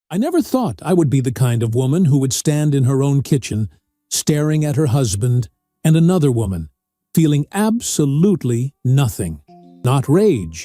I never thought I would be the kind of woman who would stand in her own kitchen, staring at her husband and another woman, feeling absolutely nothing. Not rage,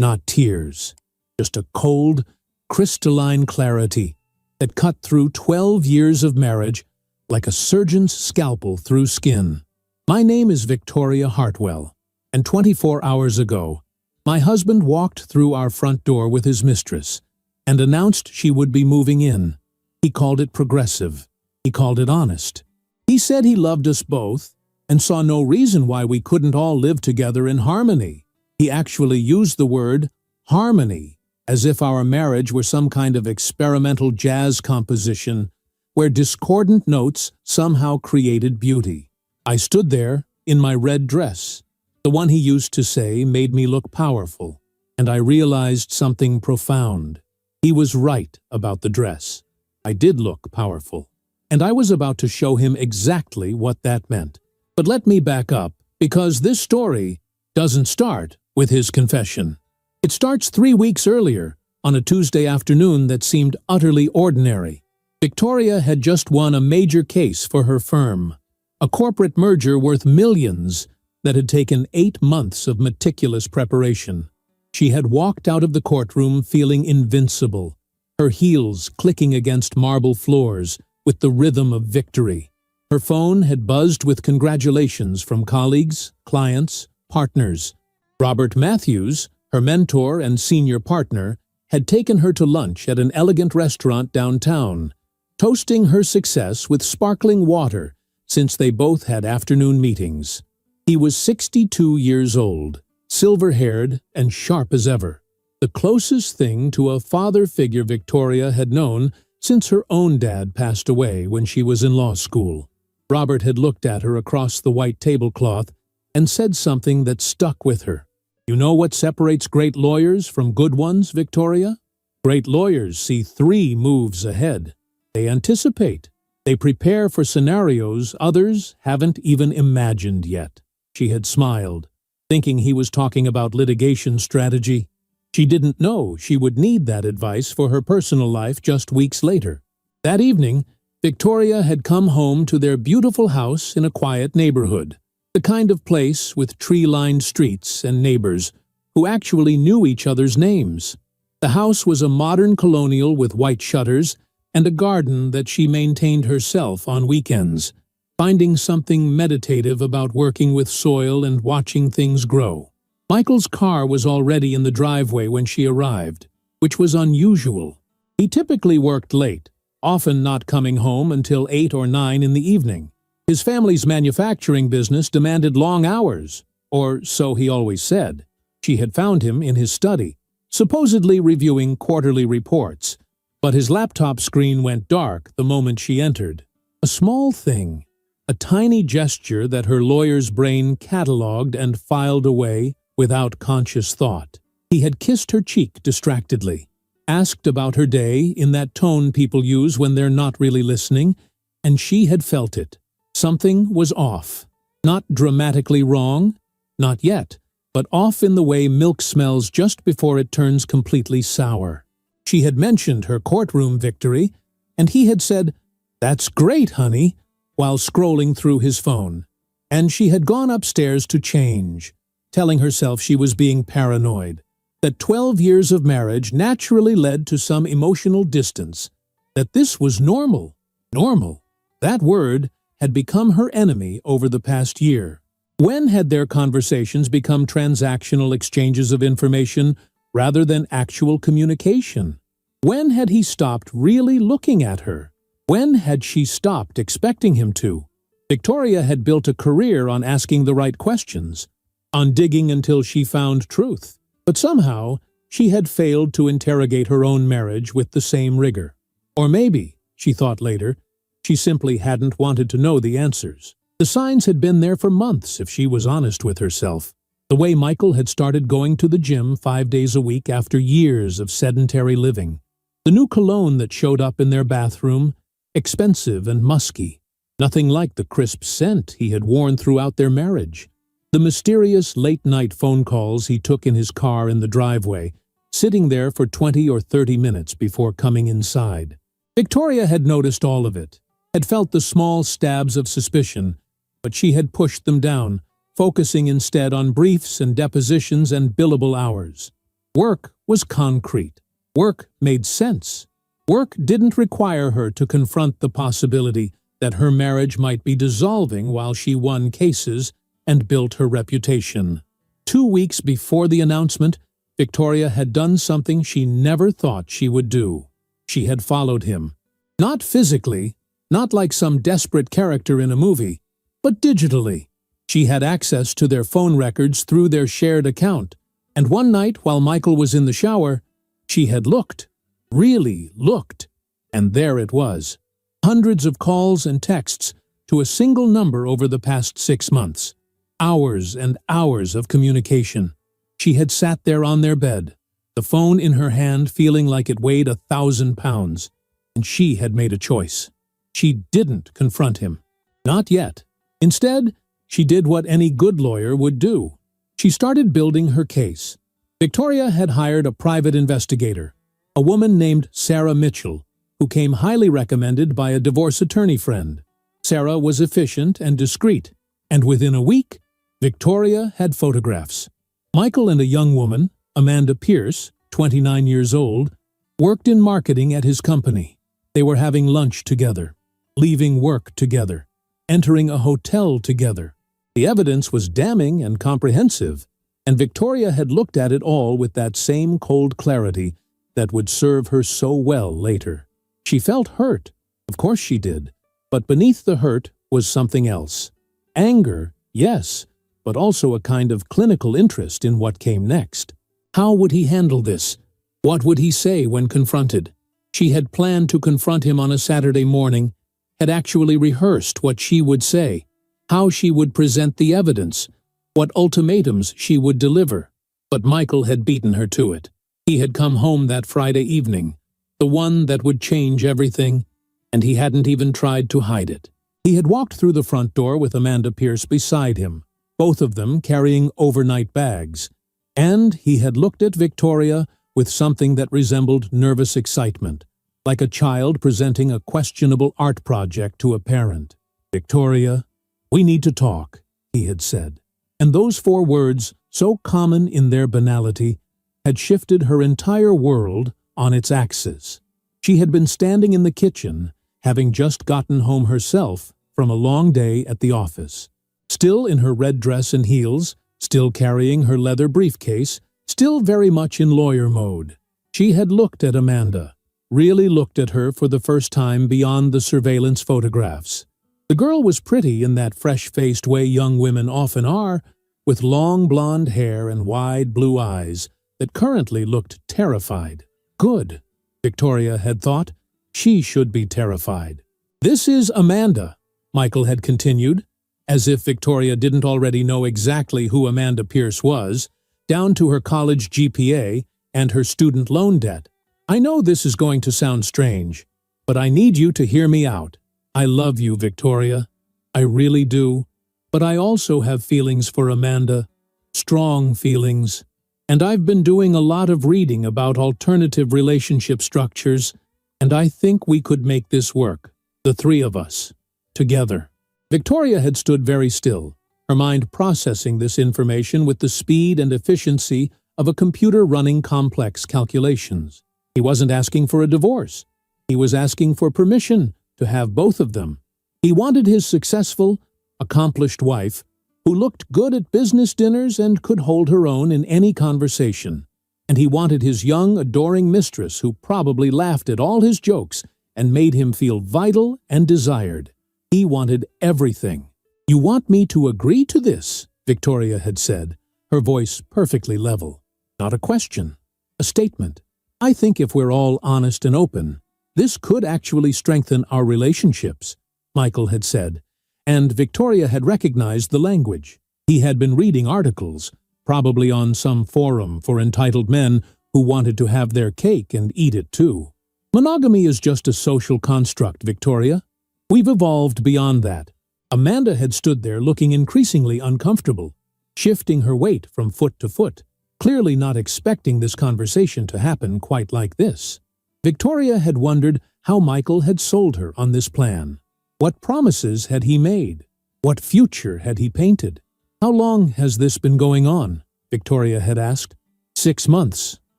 not tears, just a cold, crystalline clarity that cut through 12 years of marriage like a surgeon's scalpel through skin. My name is Victoria Hartwell, and 24 hours ago, my husband walked through our front door with his mistress and announced she would be moving in. He called it progressive. He called it honest. He said he loved us both and saw no reason why we couldn't all live together in harmony. He actually used the word harmony as if our marriage were some kind of experimental jazz composition where discordant notes somehow created beauty. I stood there in my red dress, the one he used to say made me look powerful, and I realized something profound. He was right about the dress. I did look powerful, and I was about to show him exactly what that meant. But let me back up, because this story doesn't start with his confession. It starts 3 weeks earlier, on a Tuesday afternoon that seemed utterly ordinary. Victoria had just won a major case for her firm, a corporate merger worth millions that had taken 8 months of meticulous preparation. She had walked out of the courtroom feeling invincible, her heels clicking against marble floors with the rhythm of victory. Her phone had buzzed with congratulations from colleagues, clients, partners. Robert Matthews, her mentor and senior partner, had taken her to lunch at an elegant restaurant downtown, toasting her success with sparkling water since they both had afternoon meetings. He was 62 years old, silver-haired and sharp as ever, the closest thing to a father figure Victoria had known since her own dad passed away when she was in law school. Robert had looked at her across the white tablecloth and said something that stuck with her. "You know what separates great lawyers from good ones, Victoria? Great lawyers see 3 moves ahead. They anticipate. They prepare for scenarios others haven't even imagined yet." She had smiled, thinking he was talking about litigation strategy. She didn't know she would need that advice for her personal life just weeks later. That evening, Victoria had come home to their beautiful house in a quiet neighborhood, the kind of place with tree-lined streets and neighbors who actually knew each other's names. The house was a modern colonial with white shutters and a garden that she maintained herself on weekends, finding something meditative about working with soil and watching things grow. Michael's car was already in the driveway when she arrived, which was unusual. He typically worked late, often not coming home until 8 or 9 in the evening. His family's manufacturing business demanded long hours, or so he always said. She had found him in his study, supposedly reviewing quarterly reports, but his laptop screen went dark the moment she entered. A small thing, a tiny gesture that her lawyer's brain catalogued and filed away without conscious thought. He had kissed her cheek distractedly, asked about her day in that tone people use when they're not really listening, and she had felt it. Something was off. Not dramatically wrong, not yet, but off in the way milk smells just before it turns completely sour. She had mentioned her courtroom victory, and he had said, "That's great, honey," while scrolling through his phone. And she had gone upstairs to change, telling herself she was being paranoid, that 12 years of marriage naturally led to some emotional distance, that this was normal. Normal. That word had become her enemy over the past year. When had their conversations become transactional exchanges of information rather than actual communication? When had he stopped really looking at her? When had she stopped expecting him to? Victoria had built a career on asking the right questions, on digging until she found truth. But somehow, she had failed to interrogate her own marriage with the same rigor. Or maybe, she thought later, she simply hadn't wanted to know the answers. The signs had been there for months if she was honest with herself. The way Michael had started going to the gym 5 days a week after years of sedentary living. The new cologne that showed up in their bathroom, expensive and musky. Nothing like the crisp scent he had worn throughout their marriage. The mysterious late-night phone calls he took in his car in the driveway, sitting there for 20 or 30 minutes before coming inside. Victoria had noticed all of it, had felt the small stabs of suspicion, but she had pushed them down, focusing instead on briefs and depositions and billable hours. Work was concrete. Work made sense. Work didn't require her to confront the possibility that her marriage might be dissolving while she won cases and built her reputation. 2 weeks before the announcement, Victoria had done something she never thought she would do. She had followed him. Not physically, not like some desperate character in a movie, but digitally. She had access to their phone records through their shared account, and one night while Michael was in the shower, she had looked, really looked, and there it was. Hundreds of calls and texts to a single number over the past 6 months. Hours and hours of communication. She had sat there on their bed, the phone in her hand feeling like it weighed 1,000 pounds, and she had made a choice. She didn't confront him. Not yet. Instead, she did what any good lawyer would do. She started building her case. Victoria had hired a private investigator, a woman named Sarah Mitchell, who came highly recommended by a divorce attorney friend. Sarah was efficient and discreet, and within a week, Victoria had photographs. Michael and a young woman, Amanda Pierce, 29 years old, worked in marketing at his company. They were having lunch together, leaving work together, entering a hotel together. The evidence was damning and comprehensive, and Victoria had looked at it all with that same cold clarity that would serve her so well later. She felt hurt, of course she did, but beneath the hurt was something else. Anger, yes, but also a kind of clinical interest in what came next. How would he handle this? What would he say when confronted? She had planned to confront him on a Saturday morning, had actually rehearsed what she would say, how she would present the evidence, what ultimatums she would deliver. But Michael had beaten her to it. He had come home that Friday evening, the one that would change everything, and he hadn't even tried to hide it. He had walked through the front door with Amanda Pierce beside him, both of them carrying overnight bags, and he had looked at Victoria with something that resembled nervous excitement, like a child presenting a questionable art project to a parent. "Victoria, we need to talk," he had said. And those 4 words, so common in their banality, had shifted her entire world on its axis. She had been standing in the kitchen, having just gotten home herself from a long day at the office. Still in her red dress and heels, still carrying her leather briefcase, still very much in lawyer mode. She had looked at Amanda, really looked at her for the first time beyond the surveillance photographs. The girl was pretty in that fresh-faced way young women often are, with long blonde hair and wide blue eyes that currently looked terrified. Good, Victoria had thought. She should be terrified. "This is Amanda," Michael had continued, as if Victoria didn't already know exactly who Amanda Pierce was, down to her college GPA and her student loan debt. "I know this is going to sound strange, but I need you to hear me out. I love you, Victoria. I really do. But I also have feelings for Amanda, strong feelings. And I've been doing a lot of reading about alternative relationship structures, and I think we could make this work, the 3 of us, together." Victoria had stood very still, her mind processing this information with the speed and efficiency of a computer running complex calculations. He wasn't asking for a divorce. He was asking for permission to have both of them. He wanted his successful, accomplished wife, who looked good at business dinners and could hold her own in any conversation. And he wanted his young, adoring mistress who probably laughed at all his jokes and made him feel vital and desired. He wanted everything. "You want me to agree to this?" Victoria had said, her voice perfectly level. Not a question, a statement. "I think if we're all honest and open, this could actually strengthen our relationships," Michael had said, and Victoria had recognized the language. He had been reading articles, probably on some forum for entitled men who wanted to have their cake and eat it too. "Monogamy is just a social construct, Victoria. We've evolved beyond that." Amanda had stood there looking increasingly uncomfortable, shifting her weight from foot to foot. clearly not expecting this conversation to happen quite like this. Victoria had wondered how Michael had sold her on this plan. What promises had he made? What future had he painted? "How long has this been going on?" Victoria had asked. 6 months,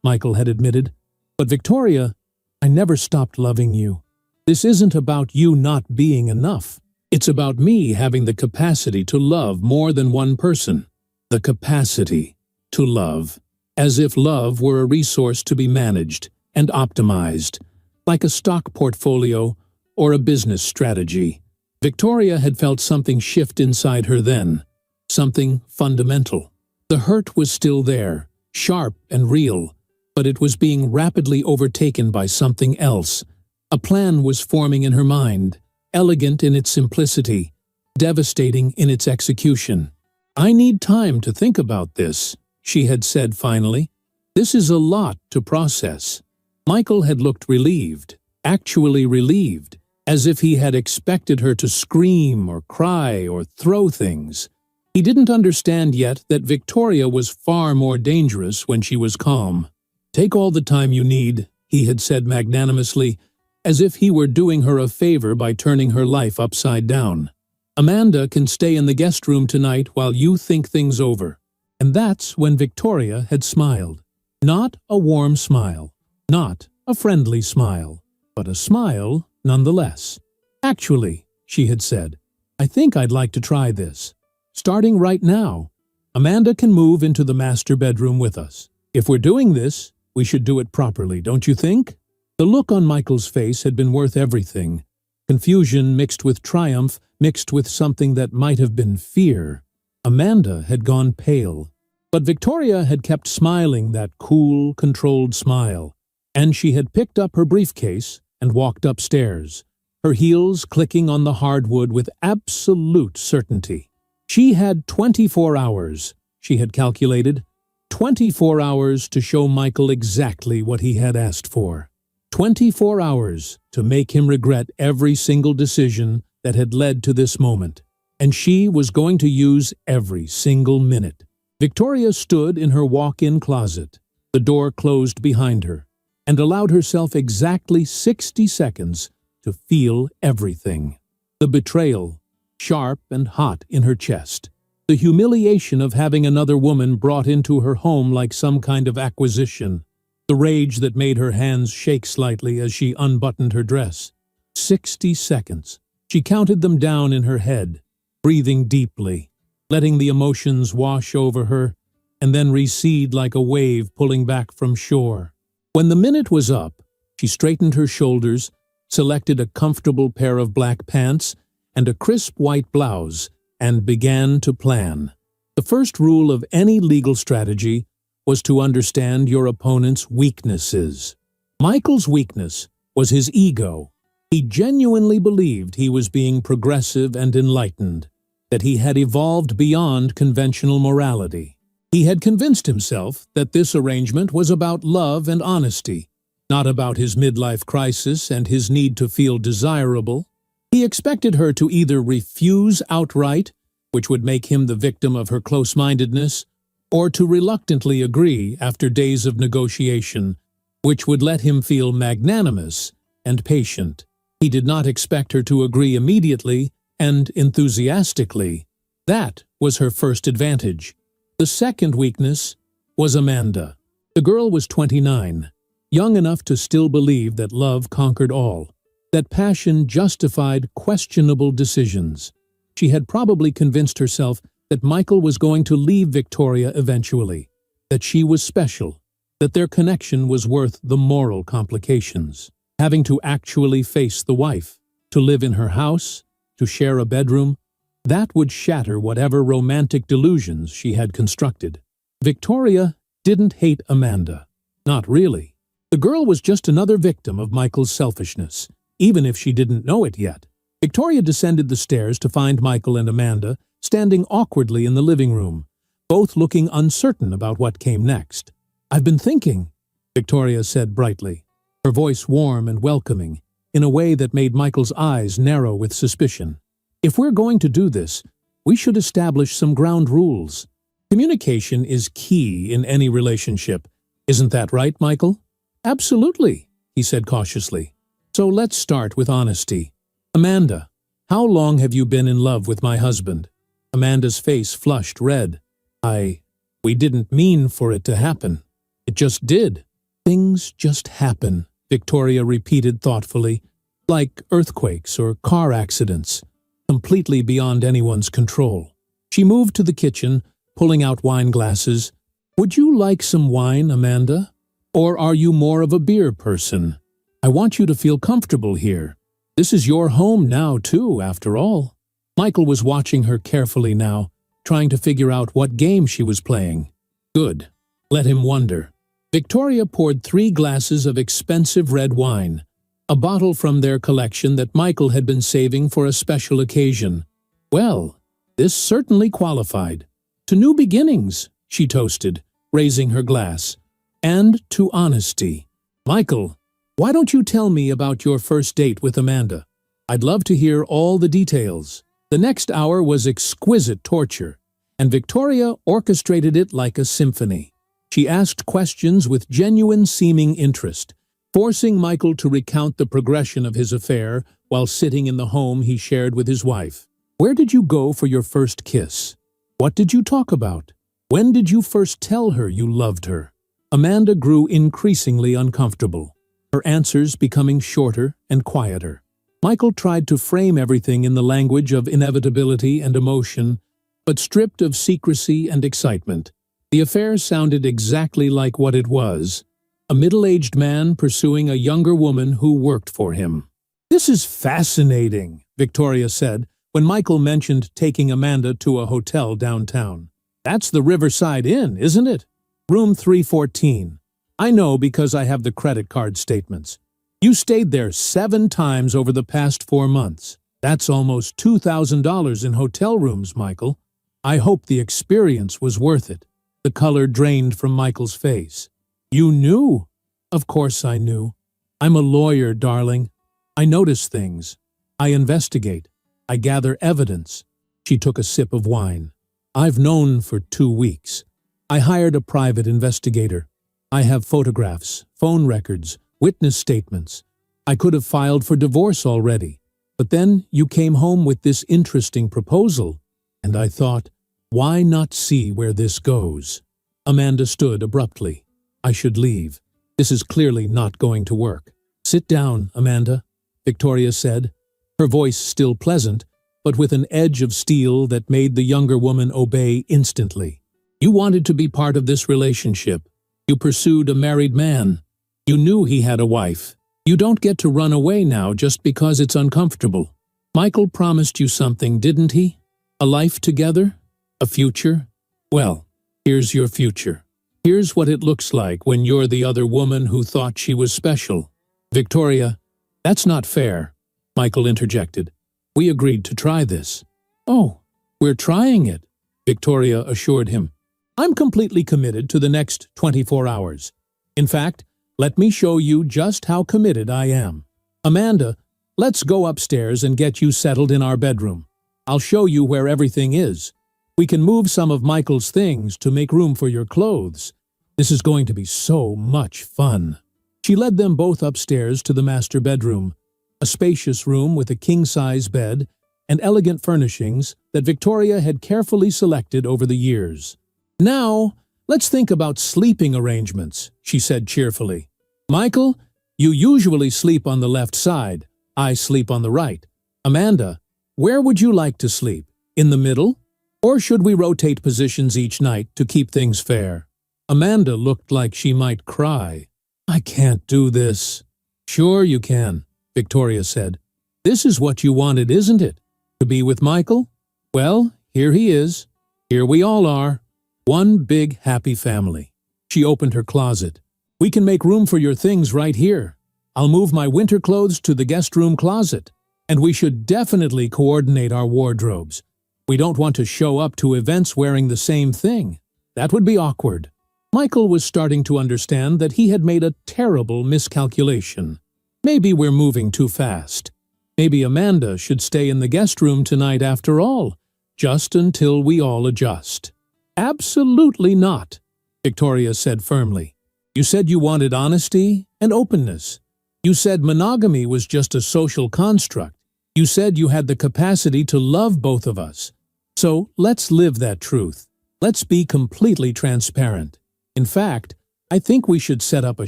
Michael had admitted. "But Victoria, I never stopped loving you. This isn't about you not being enough. It's about me having the capacity to love more than one person. The capacity to love. As if love were a resource to be managed and optimized, like a stock portfolio or a business strategy." Victoria had felt something shift inside her then, something fundamental. The hurt was still there, sharp and real, but it was being rapidly overtaken by something else. A plan was forming in her mind, elegant in its simplicity, devastating in its execution. "I need time to think about this," she had said finally. "This is a lot to process." Michael had looked relieved, actually relieved, as if he had expected her to scream or cry or throw things. He didn't understand yet that Victoria was far more dangerous when she was calm. "Take all the time you need," he had said magnanimously, as if he were doing her a favor by turning her life upside down. "Amanda can stay in the guest room tonight while you think things over." And that's when Victoria had smiled. Not a warm smile, not a friendly smile, but a smile nonetheless. "Actually," she had said, "I think I'd like to try this. Starting right now, Amanda can move into the master bedroom with us. If we're doing this, we should do it properly, don't you think?" The look on Michael's face had been worth everything. Confusion mixed with triumph, mixed with something that might have been fear. Amanda had gone pale. But Victoria had kept smiling that cool, controlled smile, and she had picked up her briefcase and walked upstairs, her heels clicking on the hardwood with absolute certainty. She had 24 hours, she had calculated, 24 hours to show Michael exactly what he had asked for. 24 hours to make him regret every single decision that had led to this moment, and she was going to use every single minute. Victoria stood in her walk-in closet, the door closed behind her, and allowed herself exactly 60 seconds to feel everything. The betrayal, sharp and hot in her chest. The humiliation of having another woman brought into her home like some kind of acquisition. The rage that made her hands shake slightly as she unbuttoned her dress. 60 seconds. She counted them down in her head, breathing deeply, letting the emotions wash over her, and then recede like a wave pulling back from shore. When the minute was up, she straightened her shoulders, selected a comfortable pair of black pants and a crisp white blouse, and began to plan. The first rule of any legal strategy was to understand your opponent's weaknesses. Michael's weakness was his ego. He genuinely believed he was being progressive and enlightened, that he had evolved beyond conventional morality. He had convinced himself that this arrangement was about love and honesty, not about his midlife crisis and his need to feel desirable. He expected her to either refuse outright, which would make him the victim of her close-mindedness, or to reluctantly agree after days of negotiation, which would let him feel magnanimous and patient. He did not expect her to agree immediately and enthusiastically. That was her first advantage. The second weakness was Amanda. The girl was 29, young enough to still believe that love conquered all, that passion justified questionable decisions. She had probably convinced herself that Michael was going to leave Victoria eventually, that she was special, that their connection was worth the moral complications. Having to actually face the wife, to live in her house, to share a bedroom, that would shatter whatever romantic delusions she had constructed. Victoria didn't hate Amanda. Not really. The girl was just another victim of Michael's selfishness, even if she didn't know it yet. Victoria descended the stairs to find Michael and Amanda standing awkwardly in the living room, both looking uncertain about what came next. "I've been thinking," Victoria said brightly, her voice warm and welcoming, in a way that made Michael's eyes narrow with suspicion. "If we're going to do this, we should establish some ground rules. Communication is key in any relationship. Isn't that right, Michael? Absolutely, he said cautiously. So let's start with honesty. Amanda, how long have you been in love with my husband? Amanda's face flushed red. We didn't mean for it to happen. It just did. Things just happen, Victoria repeated thoughtfully, like earthquakes or car accidents, completely beyond anyone's control. She moved to the kitchen, pulling out wine glasses. Would you like some wine, Amanda? Or are you more of a beer person? I want you to feel comfortable here. This is your home now, too, after all. Michael was watching her carefully now, trying to figure out what game she was playing. Good. Let him wonder. Victoria poured 3 glasses of expensive red wine, a bottle from their collection that Michael had been saving for a special occasion. Well, this certainly qualified. To new beginnings, she toasted, raising her glass. And to honesty. Michael, why don't you tell me about your first date with Amanda? I'd love to hear all the details. The next hour was exquisite torture, and Victoria orchestrated it like a symphony. She asked questions with genuine seeming interest, forcing Michael to recount the progression of his affair while sitting in the home he shared with his wife. Where did you go for your first kiss? What did you talk about? When did you first tell her you loved her? Amanda grew increasingly uncomfortable, her answers becoming shorter and quieter. Michael tried to frame everything in the language of inevitability and emotion, but stripped of secrecy and excitement. The affair sounded exactly like what it was, a middle-aged man pursuing a younger woman who worked for him. This is fascinating, Victoria said, when Michael mentioned taking Amanda to a hotel downtown. That's the Riverside Inn, isn't it? Room 314. I know because I have the credit card statements. You stayed there 7 times over the past 4 months. That's almost $2,000 in hotel rooms, Michael. I hope the experience was worth it. The color drained from Michael's face. You knew? Of course I knew. I'm a lawyer, darling. I notice things. I investigate. I gather evidence. She took a sip of wine. I've known for 2 weeks. I hired a private investigator. I have photographs, phone records, witness statements. I could have filed for divorce already. But then you came home with this interesting proposal, and I thought, why not see where this goes? Amanda stood abruptly. I should leave. This is clearly not going to work. Sit down, Amanda, Victoria said, her voice still pleasant, but with an edge of steel that made the younger woman obey instantly. You wanted to be part of this relationship. You pursued a married man. You knew he had a wife. You don't get to run away now just because it's uncomfortable. Michael promised you something, didn't he? A life together? A future? Well, here's your future. Here's what it looks like when you're the other woman who thought she was special. Victoria, that's not fair, Michael interjected. We agreed to try this. Oh, we're trying it, Victoria assured him. I'm completely committed to the next 24 hours. In fact, let me show you just how committed I am. Amanda, let's go upstairs and get you settled in our bedroom. I'll show you where everything is. We can move some of Michael's things to make room for your clothes. This is going to be so much fun. She led them both upstairs to the master bedroom, a spacious room with a king-size bed and elegant furnishings that Victoria had carefully selected over the years. Now, let's think about sleeping arrangements, she said cheerfully. Michael, you usually sleep on the left side. I sleep on the right. Amanda, where would you like to sleep? In the middle? Or should we rotate positions each night to keep things fair? Amanda looked like she might cry. I can't do this. Sure you can, Victoria said. This is what you wanted, isn't it? To be with Michael? Well, here he is. Here we all are. One big happy family. She opened her closet. We can make room for your things right here. I'll move my winter clothes to the guest room closet. And we should definitely coordinate our wardrobes. We don't want to show up to events wearing the same thing. That would be awkward. Michael was starting to understand that he had made a terrible miscalculation. Maybe we're moving too fast. Maybe Amanda should stay in the guest room tonight after all, just until we all adjust. Absolutely not, Victoria said firmly. You said you wanted honesty and openness. You said monogamy was just a social construct. You said you had the capacity to love both of us. So let's live that truth. Let's be completely transparent. In fact, I think we should set up a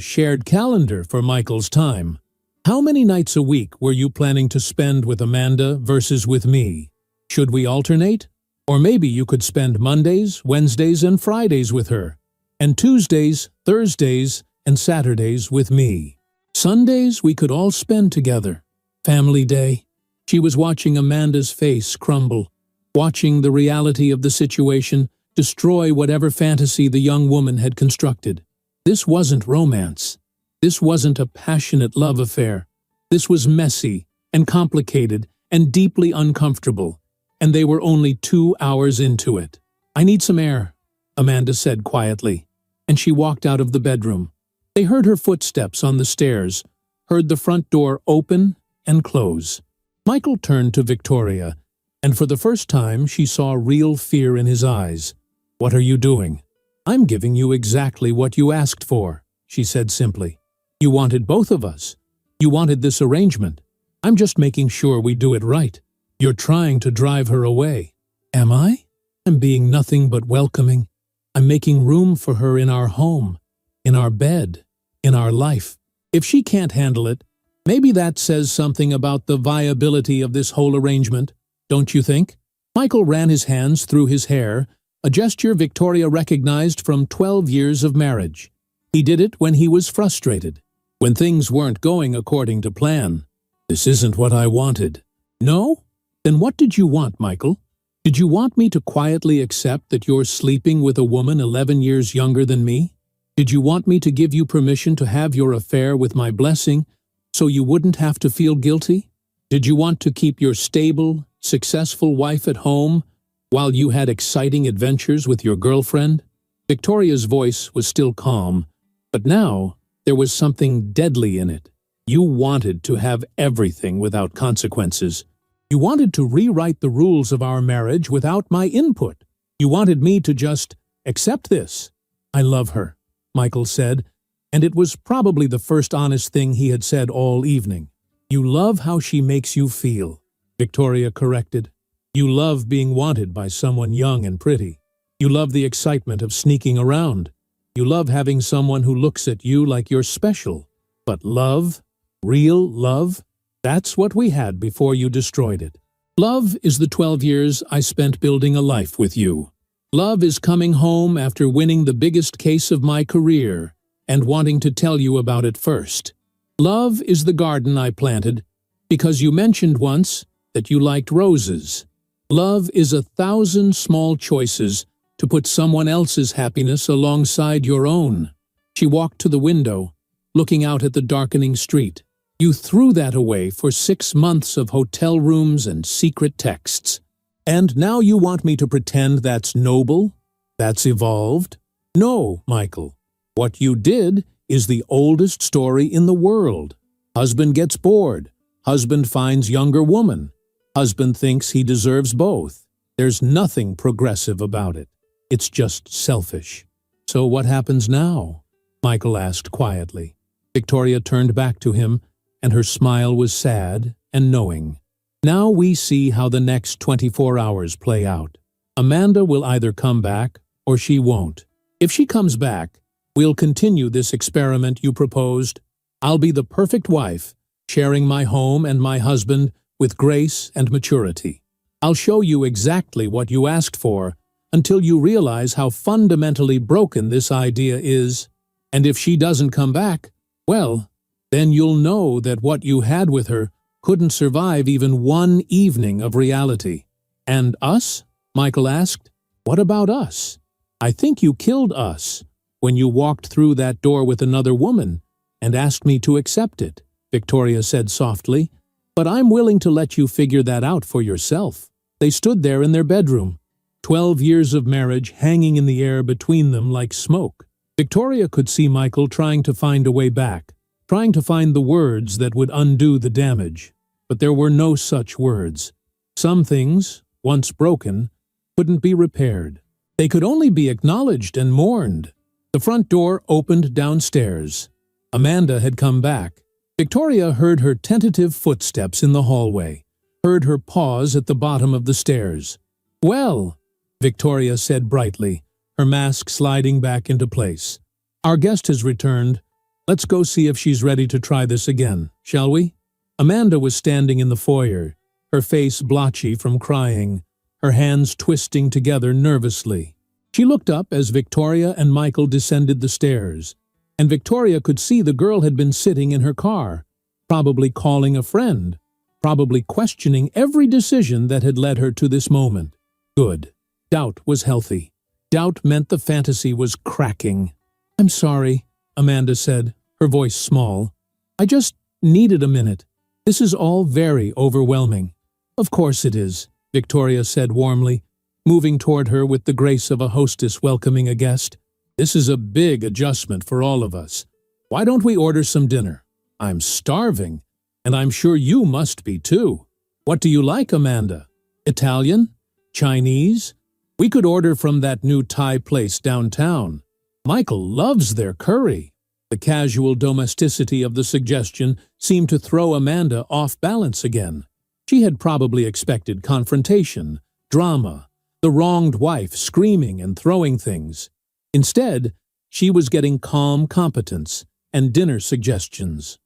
shared calendar for Michael's time. How many nights a week were you planning to spend with Amanda versus with me? Should we alternate? Or maybe you could spend Mondays, Wednesdays, and Fridays with her, and Tuesdays, Thursdays, and Saturdays with me. Sundays we could all spend together. Family day. She was watching Amanda's face crumble, watching the reality of the situation destroy whatever fantasy the young woman had constructed. This wasn't romance. This wasn't a passionate love affair. This was messy and complicated and deeply uncomfortable, and they were only 2 hours into it. I need some air, Amanda said quietly, and she walked out of the bedroom. They heard her footsteps on the stairs, heard the front door open and close. Michael turned to Victoria, and for the first time she saw real fear in his eyes. What are you doing? I'm giving you exactly what you asked for, she said simply. You wanted both of us. You wanted this arrangement. I'm just making sure we do it right. You're trying to drive her away. Am I? I'm being nothing but welcoming. I'm making room for her in our home, in our bed, in our life. If she can't handle it, maybe that says something about the viability of this whole arrangement, don't you think? Michael ran his hands through his hair, a gesture Victoria recognized from 12 years of marriage. He did it when he was frustrated, when things weren't going according to plan. This isn't what I wanted. No? Then what did you want, Michael? Did you want me to quietly accept that you're sleeping with a woman 11 years younger than me? Did you want me to give you permission to have your affair with my blessing so you wouldn't have to feel guilty? Did you want to keep your stable, successful wife at home while you had exciting adventures with your girlfriend? Victoria's voice was still calm, but now there was something deadly in it. You wanted to have everything without consequences. You wanted to rewrite the rules of our marriage without my input. You wanted me to just accept this. I love her, Michael said, and it was probably the first honest thing he had said all evening. You love how she makes you feel, Victoria corrected. You love being wanted by someone young and pretty. You love the excitement of sneaking around. You love having someone who looks at you like you're special. But love, real love, that's what we had before you destroyed it. Love is the 12 years I spent building a life with you. Love is coming home after winning the biggest case of my career and wanting to tell you about it first. Love is the garden I planted because you mentioned once that you liked roses. Love is 1,000 small choices to put someone else's happiness alongside your own. She walked to the window, looking out at the darkening street. You threw that away for 6 months of hotel rooms and secret texts. And now you want me to pretend that's noble? That's evolved? No, Michael. What you did is the oldest story in the world. Husband gets bored. Husband finds younger woman. Husband thinks he deserves both. There's nothing progressive about it. It's just selfish. So what happens now? Michael asked quietly. Victoria turned back to him, and her smile was sad and knowing. Now we see how the next 24 hours play out. Amanda will either come back or she won't. If she comes back, we'll continue this experiment you proposed. I'll be the perfect wife, sharing my home and my husband with grace and maturity. I'll show you exactly what you asked for until you realize how fundamentally broken this idea is. And if she doesn't come back, well, then you'll know that what you had with her couldn't survive even one evening of reality. And us? Michael asked. What about us? I think you killed us when you walked through that door with another woman and asked me to accept it, Victoria said softly. But I'm willing to let you figure that out for yourself. They stood there in their bedroom, 12 years of marriage hanging in the air between them like smoke. Victoria could see Michael trying to find a way back, trying to find the words that would undo the damage. But there were no such words. Some things, once broken, couldn't be repaired. They could only be acknowledged and mourned. The front door opened downstairs. Amanda had come back. Victoria heard her tentative footsteps in the hallway, heard her pause at the bottom of the stairs. "Well," Victoria said brightly, her mask sliding back into place. "Our guest has returned. Let's go see if she's ready to try this again, shall we?" Amanda was standing in the foyer, her face blotchy from crying, her hands twisting together nervously. She looked up as Victoria and Michael descended the stairs, and Victoria could see the girl had been sitting in her car, probably calling a friend, probably questioning every decision that had led her to this moment. Good. Doubt was healthy. Doubt meant the fantasy was cracking. "I'm sorry," Amanda said, her voice small. "I just needed a minute. This is all very overwhelming." "Of course it is," Victoria said warmly, moving toward her with the grace of a hostess welcoming a guest. "This is a big adjustment for all of us. Why don't we order some dinner? I'm starving, and I'm sure you must be too. What do you like, Amanda? Italian? Chinese? We could order from that new Thai place downtown. Michael loves their curry." The casual domesticity of the suggestion seemed to throw Amanda off balance again. She had probably expected confrontation, drama, the wronged wife screaming and throwing things. Instead, she was getting calm competence and dinner suggestions.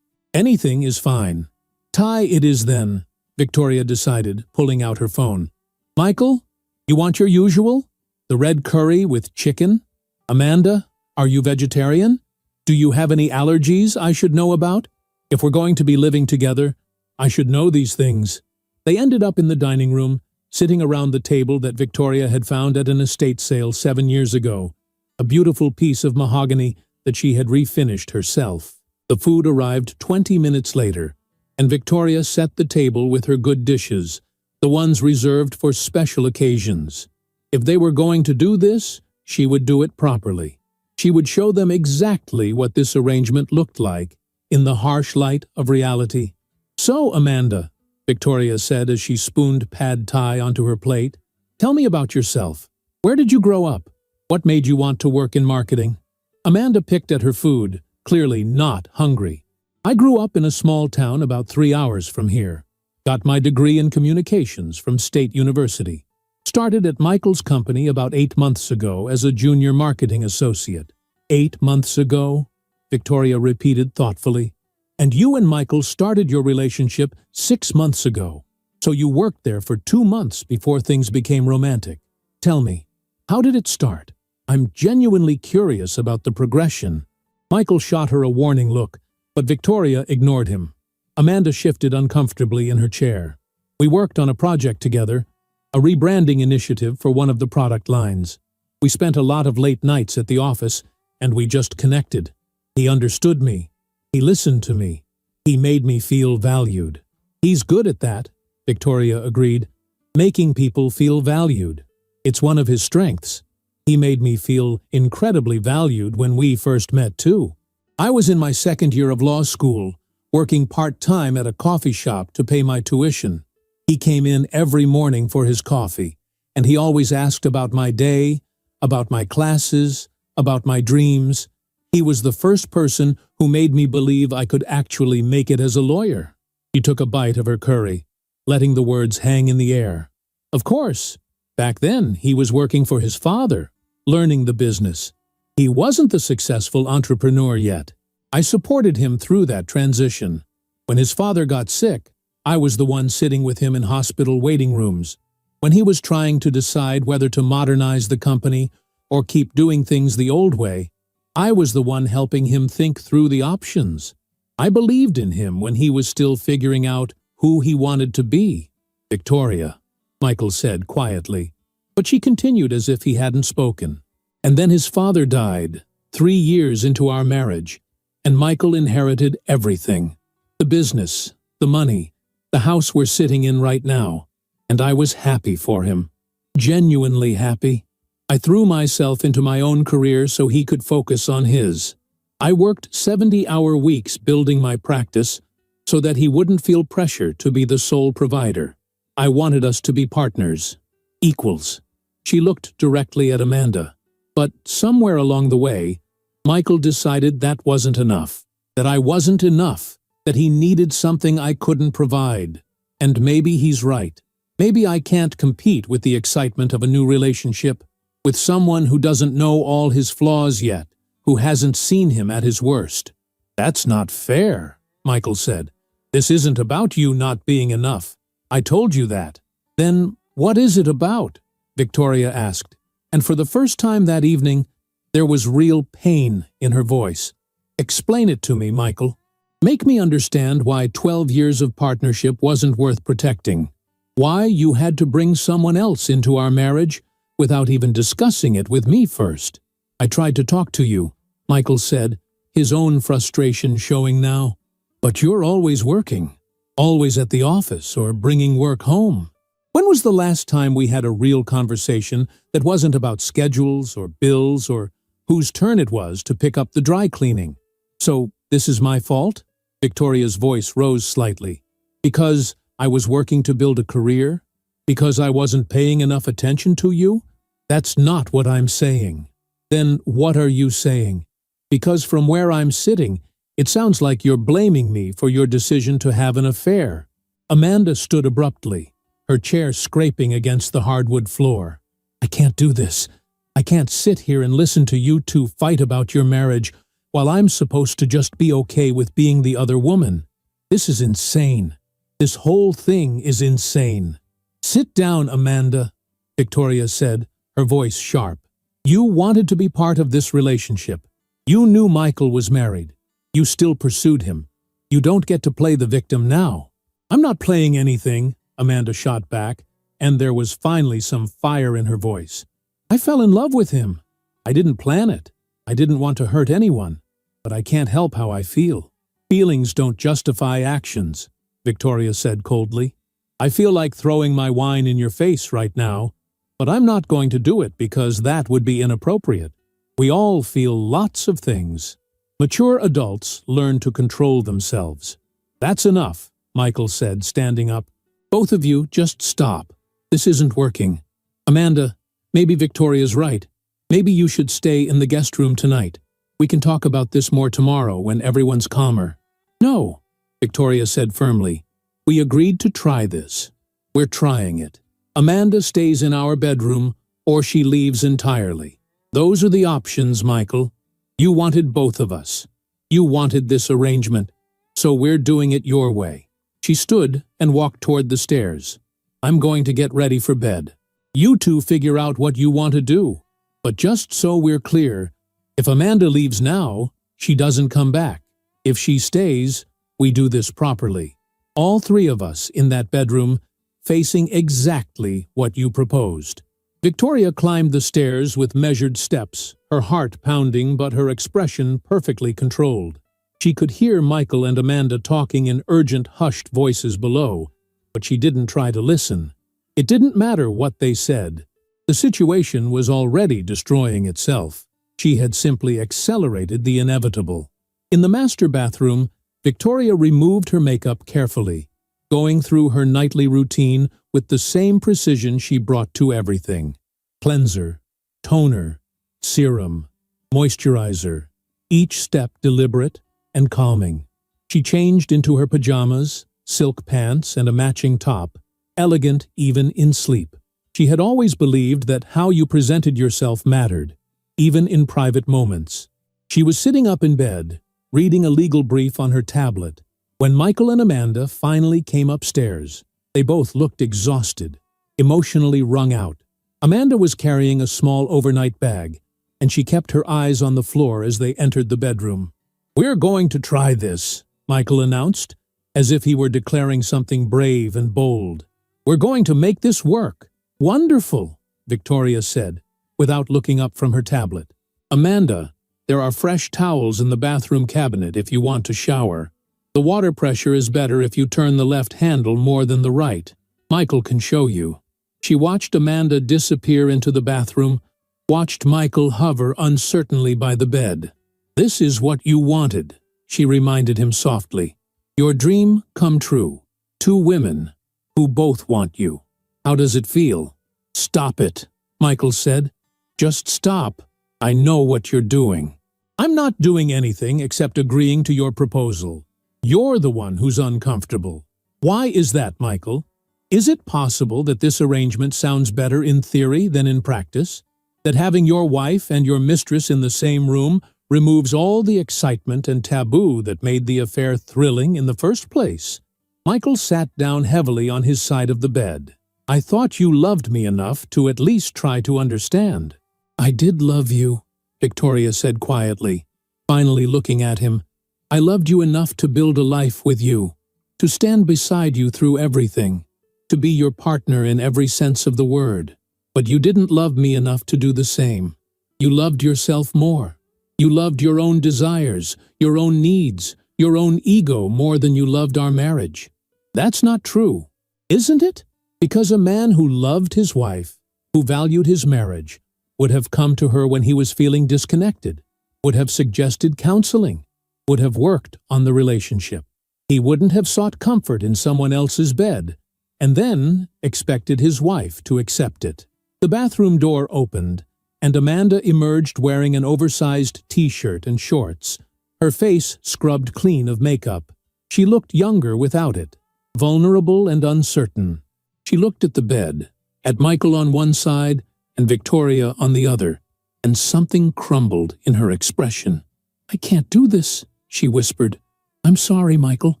Anything is fine." "Thai it is then," Victoria decided, pulling out her phone. "Michael, you want your usual? The red curry with chicken? Amanda, are you vegetarian? Do you have any allergies I should know about? If we're going to be living together, I should know these things." They ended up in the dining room, sitting around the table that Victoria had found at an estate sale 7 years ago, a beautiful piece of mahogany that she had refinished herself. The food arrived 20 minutes later, and Victoria set the table with her good dishes, the ones reserved for special occasions. If they were going to do this, she would do it properly. She would show them exactly what this arrangement looked like in the harsh light of reality. "So, Amanda," Victoria said as she spooned pad thai onto her plate, "tell me about yourself. Where did you grow up? What made you want to work in marketing?" Amanda picked at her food, clearly not hungry. "I grew up in a small town about 3 hours from here. Got my degree in communications from State University. Started at Michael's company about 8 months ago as a junior marketing associate." "8 months ago?" Victoria repeated thoughtfully. "And you and Michael started your relationship 6 months ago. So you worked there for 2 months before things became romantic. Tell me, how did it start? I'm genuinely curious about the progression." Michael shot her a warning look, but Victoria ignored him. Amanda shifted uncomfortably in her chair. "We worked on a project together, a rebranding initiative for one of the product lines. We spent a lot of late nights at the office, and we just connected. He understood me. He listened to me. He made me feel valued." "He's good at that," Victoria agreed. "Making people feel valued. It's one of his strengths. He made me feel incredibly valued when we first met, too. I was in my second year of law school, working part-time at a coffee shop to pay my tuition. He came in every morning for his coffee, and he always asked about my day, about my classes, about my dreams. He was the first person who made me believe I could actually make it as a lawyer." She took a bite of her curry, letting the words hang in the air. "Of course, back then he was working for his father, learning the business. He wasn't the successful entrepreneur yet. I supported him through that transition. When his father got sick, I was the one sitting with him in hospital waiting rooms. When he was trying to decide whether to modernize the company or keep doing things the old way, I was the one helping him think through the options. I believed in him when he was still figuring out who he wanted to be." "Victoria," Michael said quietly, but she continued as if he hadn't spoken. "And then his father died, 3 years into our marriage, and Michael inherited everything. The business, the money, the house we're sitting in right now, and I was happy for him. Genuinely happy. I threw myself into my own career so he could focus on his. I worked 70-hour weeks building my practice so that he wouldn't feel pressure to be the sole provider. I wanted us to be partners, equals. She looked directly at Amanda. But somewhere along the way, Michael decided that wasn't enough. That I wasn't enough. That he needed something I couldn't provide. And maybe he's right. Maybe I can't compete with the excitement of a new relationship, with someone who doesn't know all his flaws yet, who hasn't seen him at his worst. That's not fair, Michael said. This isn't about you not being enough. I told you that. Then what is it about? Victoria asked, and for the first time that evening, there was real pain in her voice. Explain it to me, Michael. Make me understand why 12 years of partnership wasn't worth protecting. Why you had to bring someone else into our marriage without even discussing it with me first. I tried to talk to you, Michael said, his own frustration showing now. But you're always working, always at the office or bringing work home. When was the last time we had a real conversation that wasn't about schedules or bills or whose turn it was to pick up the dry cleaning? So, this is my fault? Victoria's voice rose slightly. Because I was working to build a career? Because I wasn't paying enough attention to you? That's not what I'm saying. Then what are you saying? Because from where I'm sitting, it sounds like you're blaming me for your decision to have an affair. Amanda stood abruptly, her chair scraping against the hardwood floor. I can't do this. I can't sit here and listen to you two fight about your marriage while I'm supposed to just be okay with being the other woman. This is insane. This whole thing is insane. Sit down, Amanda, Victoria said, her voice sharp. You wanted to be part of this relationship. You knew Michael was married. You still pursued him. You don't get to play the victim now. I'm not playing anything, Amanda shot back, and there was finally some fire in her voice. I fell in love with him. I didn't plan it. I didn't want to hurt anyone. But I can't help how I feel. Feelings don't justify actions, Victoria said coldly. I feel like throwing my wine in your face right now, but I'm not going to do it because that would be inappropriate. We all feel lots of things. Mature adults learn to control themselves. That's enough, Michael said, standing up. Both of you, just stop. This isn't working. Amanda, maybe Victoria's right. Maybe you should stay in the guest room tonight. We can talk about this more tomorrow when everyone's calmer. No, Victoria said firmly. We agreed to try this. We're trying it. Amanda stays in our bedroom or she leaves entirely. Those are the options, Michael. You wanted both of us. You wanted this arrangement, so we're doing it your way. She stood and walked toward the stairs. I'm going to get ready for bed. You two figure out what you want to do. But just so we're clear, if Amanda leaves now, she doesn't come back. If she stays, we do this properly. All three of us in that bedroom, facing exactly what you proposed. Victoria climbed the stairs with measured steps, her heart pounding but her expression perfectly controlled. She could hear Michael and Amanda talking in urgent, hushed voices below, but she didn't try to listen. It didn't matter what they said. The situation was already destroying itself. She had simply accelerated the inevitable. In the master bathroom, Victoria removed her makeup carefully, going through her nightly routine with the same precision she brought to everything. Cleanser, toner, serum, moisturizer, each step deliberate and calming. She changed into her pajamas, silk pants, and a matching top, elegant even in sleep. She had always believed that how you presented yourself mattered, even in private moments. She was sitting up in bed, reading a legal brief on her tablet, when Michael and Amanda finally came upstairs. They both looked exhausted, emotionally wrung out. Amanda was carrying a small overnight bag, and she kept her eyes on the floor as they entered the bedroom. We're going to try this, Michael announced, as if he were declaring something brave and bold. We're going to make this work. Wonderful, Victoria said, without looking up from her tablet. Amanda, there are fresh towels in the bathroom cabinet if you want to shower. The water pressure is better if you turn the left handle more than the right. Michael can show you. She watched Amanda disappear into the bathroom, watched Michael hover uncertainly by the bed. This is what you wanted, she reminded him softly. Your dream come true. Two women who both want you. How does it feel? Stop it, Michael said. "Just stop. I know what you're doing." "I'm not doing anything except agreeing to your proposal. You're the one who's uncomfortable." "Why is that, Michael? Is it possible that this arrangement sounds better in theory than in practice? That having your wife and your mistress in the same room removes all the excitement and taboo that made the affair thrilling in the first place?" Michael sat down heavily on his side of the bed. "I thought you loved me enough to at least try to understand." "I did love you," Victoria said quietly, finally looking at him. "I loved you enough to build a life with you, to stand beside you through everything, to be your partner in every sense of the word. But you didn't love me enough to do the same. You loved yourself more. You loved your own desires, your own needs, your own ego more than you loved our marriage. That's not true, isn't it? Because a man who loved his wife, who valued his marriage, would have come to her when he was feeling disconnected, would have suggested counseling, would have worked on the relationship. He wouldn't have sought comfort in someone else's bed, and then expected his wife to accept it. The bathroom door opened, and Amanda emerged wearing an oversized t-shirt and shorts, her face scrubbed clean of makeup. She looked younger without it, vulnerable and uncertain. She looked at the bed, at Michael on one side and Victoria on the other, and something crumbled in her expression. "I can't do this," she whispered. "I'm sorry, Michael.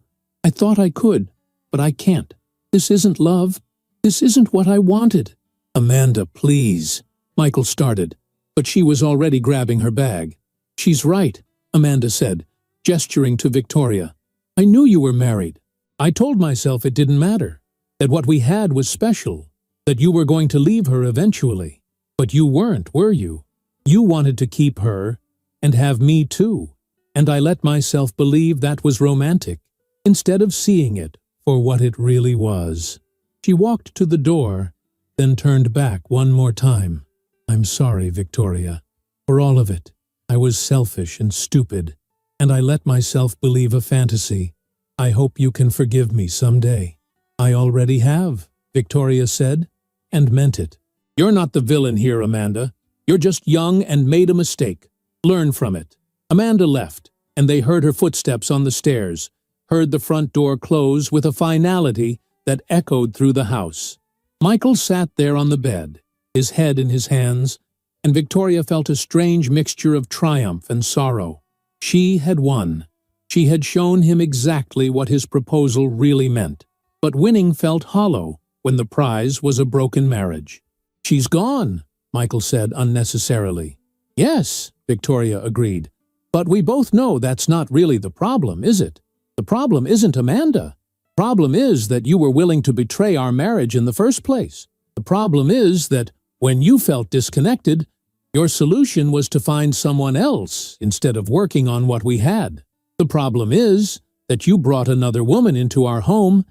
I thought I could, but I can't. This isn't love. This isn't what I wanted." "Amanda, please," Michael started, but she was already grabbing her bag. "She's right," Amanda said, gesturing to Victoria. "I knew you were married. I told myself it didn't matter, that what we had was special, that you were going to leave her eventually. But you weren't, were you? You wanted to keep her and have me too, and I let myself believe that was romantic, instead of seeing it for what it really was." She walked to the door, then turned back one more time. "I'm sorry, Victoria, for all of it. I was selfish and stupid, and I let myself believe a fantasy. I hope you can forgive me someday." "I already have," Victoria said, and meant it. "You're not the villain here, Amanda. You're just young and made a mistake. Learn from it." Amanda left, and they heard her footsteps on the stairs, heard the front door close with a finality that echoed through the house. Michael sat there on the bed, his head in his hands, and Victoria felt a strange mixture of triumph and sorrow. She had won. She had shown him exactly what his proposal really meant. But winning felt hollow when the prize was a broken marriage. "She's gone," Michael said unnecessarily. "Yes," Victoria agreed. "But we both know that's not really the problem, is it? The problem isn't Amanda. The problem is that you were willing to betray our marriage in the first place. The problem is that when you felt disconnected, your solution was to find someone else instead of working on what we had. The problem is that you brought another woman into our home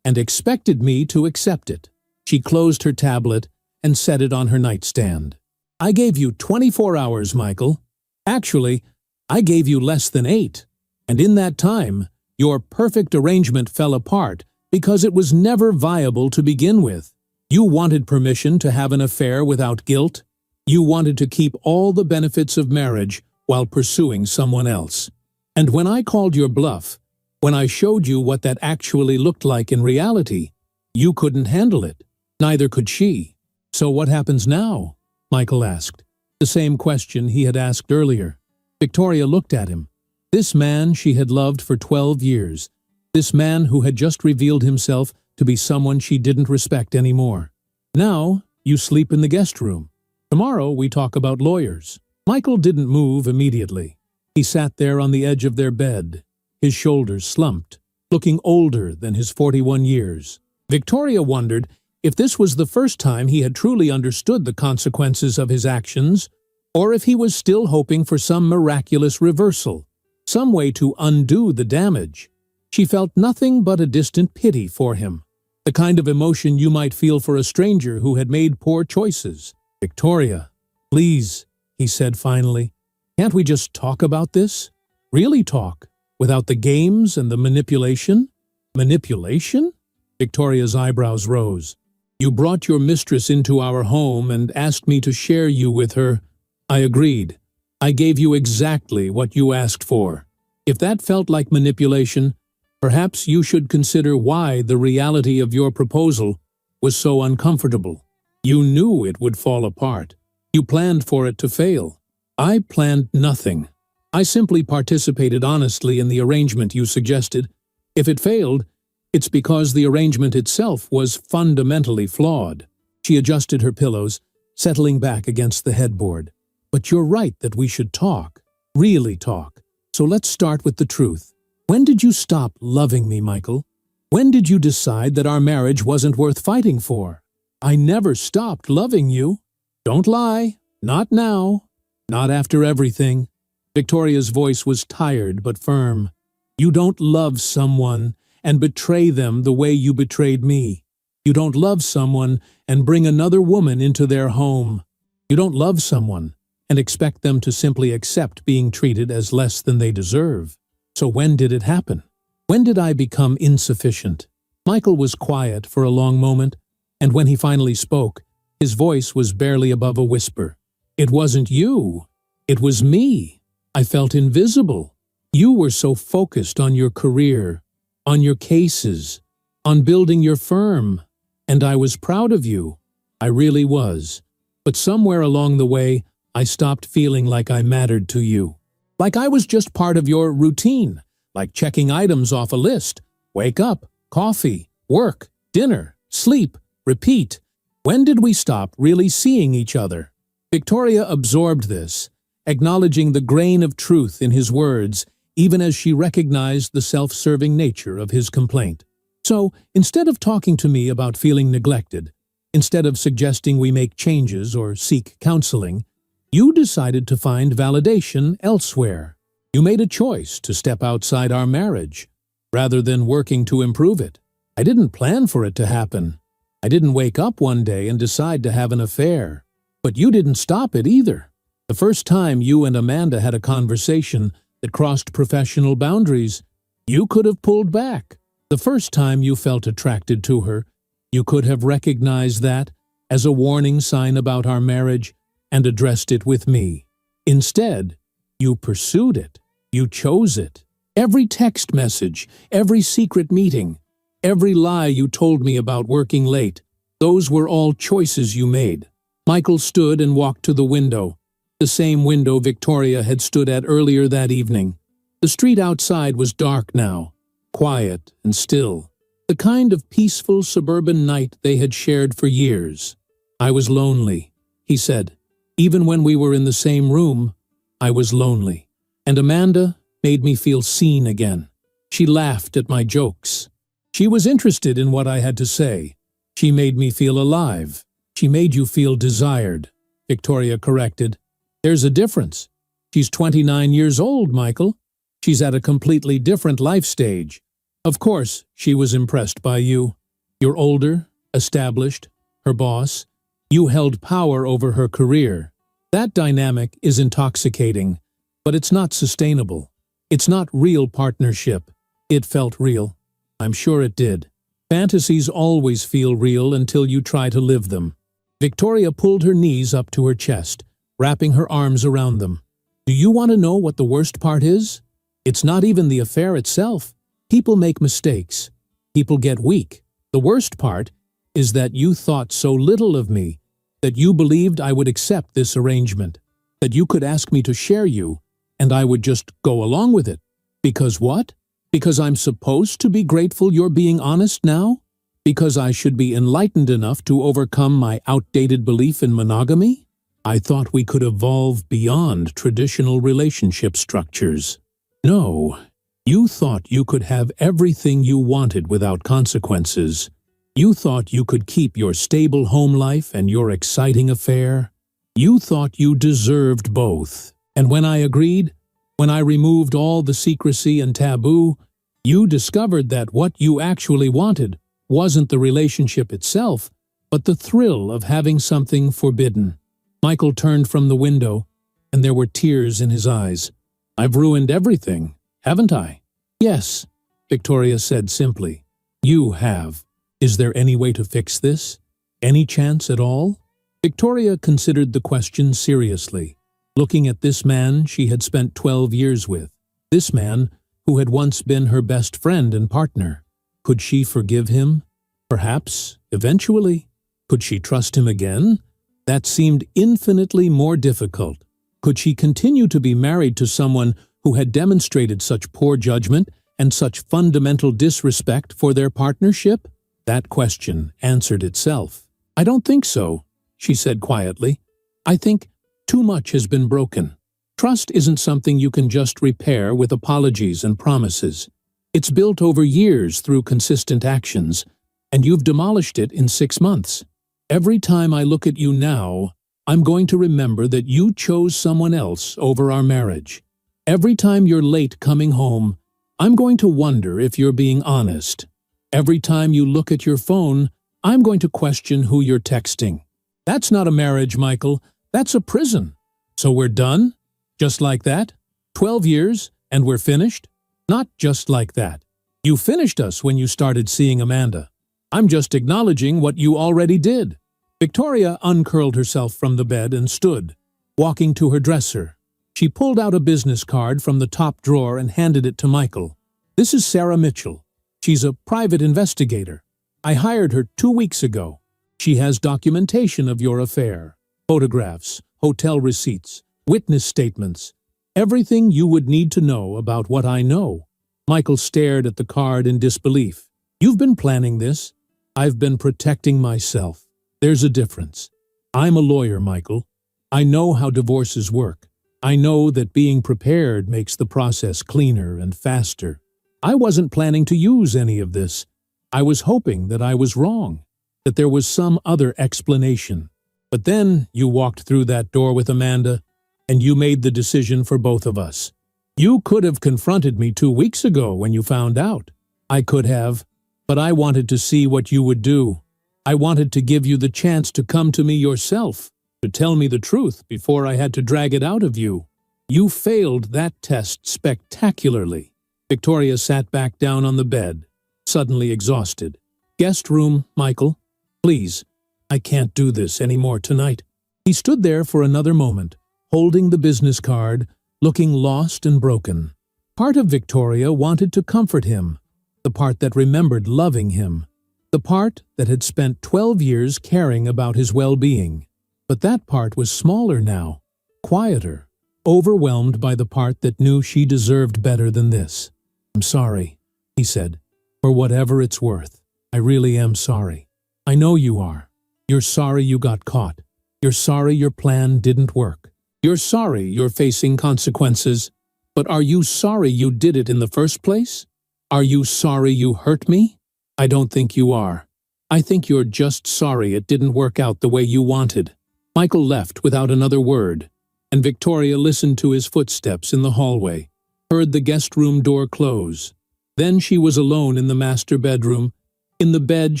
and expected me to accept it." She closed her tablet and set it on her nightstand. "I gave you 24 hours, Michael. Actually, I gave you less than 8. And in that time, your perfect arrangement fell apart because it was never viable to begin with. You wanted permission to have an affair without guilt. You wanted to keep all the benefits of marriage while pursuing someone else. And when I called your bluff, when I showed you what that actually looked like in reality, you couldn't handle it. Neither could she. So what happens now?" Michael asked, the same question he had asked earlier. Victoria looked at him. This man she had loved for 12 years, this man who had just revealed himself to be someone she didn't respect anymore. "Now, you sleep in the guest room. Tomorrow we talk about lawyers." Michael didn't move immediately. He sat there on the edge of their bed, his shoulders slumped, looking older than his 41 years. Victoria wondered if this was the first time he had truly understood the consequences of his actions, or if he was still hoping for some miraculous reversal, some way to undo the damage. She felt nothing but a distant pity for him, the kind of emotion you might feel for a stranger who had made poor choices. "Victoria, please," he said finally, "can't we just talk about this? Really talk, without the games and the manipulation?" "Manipulation?" Victoria's eyebrows rose. You brought your mistress into our home and asked me to share you with her. I agreed. I gave you exactly what you asked for. If that felt like manipulation, perhaps you should consider why the reality of your proposal was so uncomfortable. You knew it would fall apart. You planned for it to fail. I planned nothing. I simply participated honestly in the arrangement you suggested. If it failed, it's because the arrangement itself was fundamentally flawed. She adjusted her pillows, settling back against the headboard. But you're right that we should talk. Really talk. So let's start with the truth. When did you stop loving me, Michael? When did you decide that our marriage wasn't worth fighting for? I never stopped loving you. Don't lie. Not now. Not after everything. Victoria's voice was tired but firm. You don't love someone and betray them the way you betrayed me. You don't love someone and bring another woman into their home. You don't love someone and expect them to simply accept being treated as less than they deserve. So when did it happen? When did I become insufficient? Michael was quiet for a long moment, and when he finally spoke, his voice was barely above a whisper. It wasn't you. It was me. I felt invisible. You were so focused on your career, on your cases, on building your firm, and I was proud of you. I really was. But somewhere along the way, I stopped feeling like I mattered to you. Like I was just part of your routine, like checking items off a list. Wake up, coffee, work, dinner, sleep, repeat. When did we stop really seeing each other? Victoria absorbed this, acknowledging the grain of truth in his words, even as she recognized the self-serving nature of his complaint. So, instead of talking to me about feeling neglected, instead of suggesting we make changes or seek counseling, you decided to find validation elsewhere. You made a choice to step outside our marriage, rather than working to improve it. I didn't plan for it to happen. I didn't wake up one day and decide to have an affair. But you didn't stop it either. The first time you and Amanda had a conversation that crossed professional boundaries, you could have pulled back. The first time you felt attracted to her, you could have recognized that as a warning sign about our marriage and addressed it with me. Instead, you pursued it. You chose it. Every text message, every secret meeting, every lie you told me about working late, those were all choices you made. Michael stood and walked to the window, the same window Victoria had stood at earlier that evening. The street outside was dark now, quiet and still, the kind of peaceful suburban night they had shared for years. I was lonely, he said. Even when we were in the same room, I was lonely. And Amanda made me feel seen again. She laughed at my jokes. She was interested in what I had to say. She made me feel alive. She made you feel desired, Victoria corrected. There's a difference. She's 29 years old, Michael. She's at a completely different life stage. Of course, she was impressed by you. You're older, established, her boss. You held power over her career. That dynamic is intoxicating, but it's not sustainable. It's not real partnership. It felt real. I'm sure it did. Fantasies always feel real until you try to live them. Victoria pulled her knees up to her chest, wrapping her arms around them. Do you want to know what the worst part is? It's not even the affair itself. People make mistakes. People get weak. The worst part is that you thought so little of me, that you believed I would accept this arrangement, that you could ask me to share you, and I would just go along with it. Because what? Because I'm supposed to be grateful you're being honest now? Because I should be enlightened enough to overcome my outdated belief in monogamy? I thought we could evolve beyond traditional relationship structures. No, you thought you could have everything you wanted without consequences. You thought you could keep your stable home life and your exciting affair. You thought you deserved both. And when I agreed, when I removed all the secrecy and taboo, you discovered that what you actually wanted wasn't the relationship itself, but the thrill of having something forbidden. Michael turned from the window, and there were tears in his eyes. I've ruined everything, haven't I? Yes, Victoria said simply. You have. Is there any way to fix this? Any chance at all? Victoria considered the question seriously, looking at this man she had spent 12 years with, this man who had once been her best friend and partner. Could she forgive him? Perhaps, eventually. Could she trust him again? That seemed infinitely more difficult. Could she continue to be married to someone who had demonstrated such poor judgment and such fundamental disrespect for their partnership? That question answered itself. "I don't think so," she said quietly. "I think too much has been broken. Trust isn't something you can just repair with apologies and promises. It's built over years through consistent actions, and you've demolished it in 6 months. Every time I look at you now, I'm going to remember that you chose someone else over our marriage. Every time you're late coming home, I'm going to wonder if you're being honest. Every time you look at your phone, I'm going to question who you're texting. That's not a marriage, Michael. That's a prison. So we're done? Just like that? 12 years, and we're finished? Not just like that. You finished us when you started seeing Amanda. I'm just acknowledging what you already did." Victoria uncurled herself from the bed and stood, walking to her dresser. She pulled out a business card from the top drawer and handed it to Michael. "This is Sarah Mitchell. She's a private investigator. I hired her 2 weeks ago. She has documentation of your affair, photographs, hotel receipts, witness statements, everything you would need to know about what I know." Michael stared at the card in disbelief. "You've been planning this. I've been protecting myself. There's a difference. I'm a lawyer, Michael. I know how divorces work. I know that being prepared makes the process cleaner and faster. I wasn't planning to use any of this. I was hoping that I was wrong, that there was some other explanation. But then you walked through that door with Amanda, and you made the decision for both of us. You could have confronted me 2 weeks ago when you found out. I could have, but I wanted to see what you would do. I wanted to give you the chance to come to me yourself, to tell me the truth before I had to drag it out of you. You failed that test spectacularly." Victoria sat back down on the bed, suddenly exhausted. "Guest room, Michael. Please, I can't do this anymore tonight." He stood there for another moment, holding the business card, looking lost and broken. Part of Victoria wanted to comfort him, the part that remembered loving him, the part that had spent 12 years caring about his well-being. But that part was smaller now, quieter, overwhelmed by the part that knew she deserved better than this. "I'm sorry," he said, "for whatever it's worth. I really am sorry. I know you are. You're sorry you got caught. You're sorry your plan didn't work. You're sorry you're facing consequences. But are you sorry you did it in the first place? Are you sorry you hurt me? I don't think you are. I think you're just sorry it didn't work out the way you wanted." Michael left without another word, and Victoria listened to his footsteps in the hallway, heard the guest room door close. Then she was alone in the master bedroom, in the bed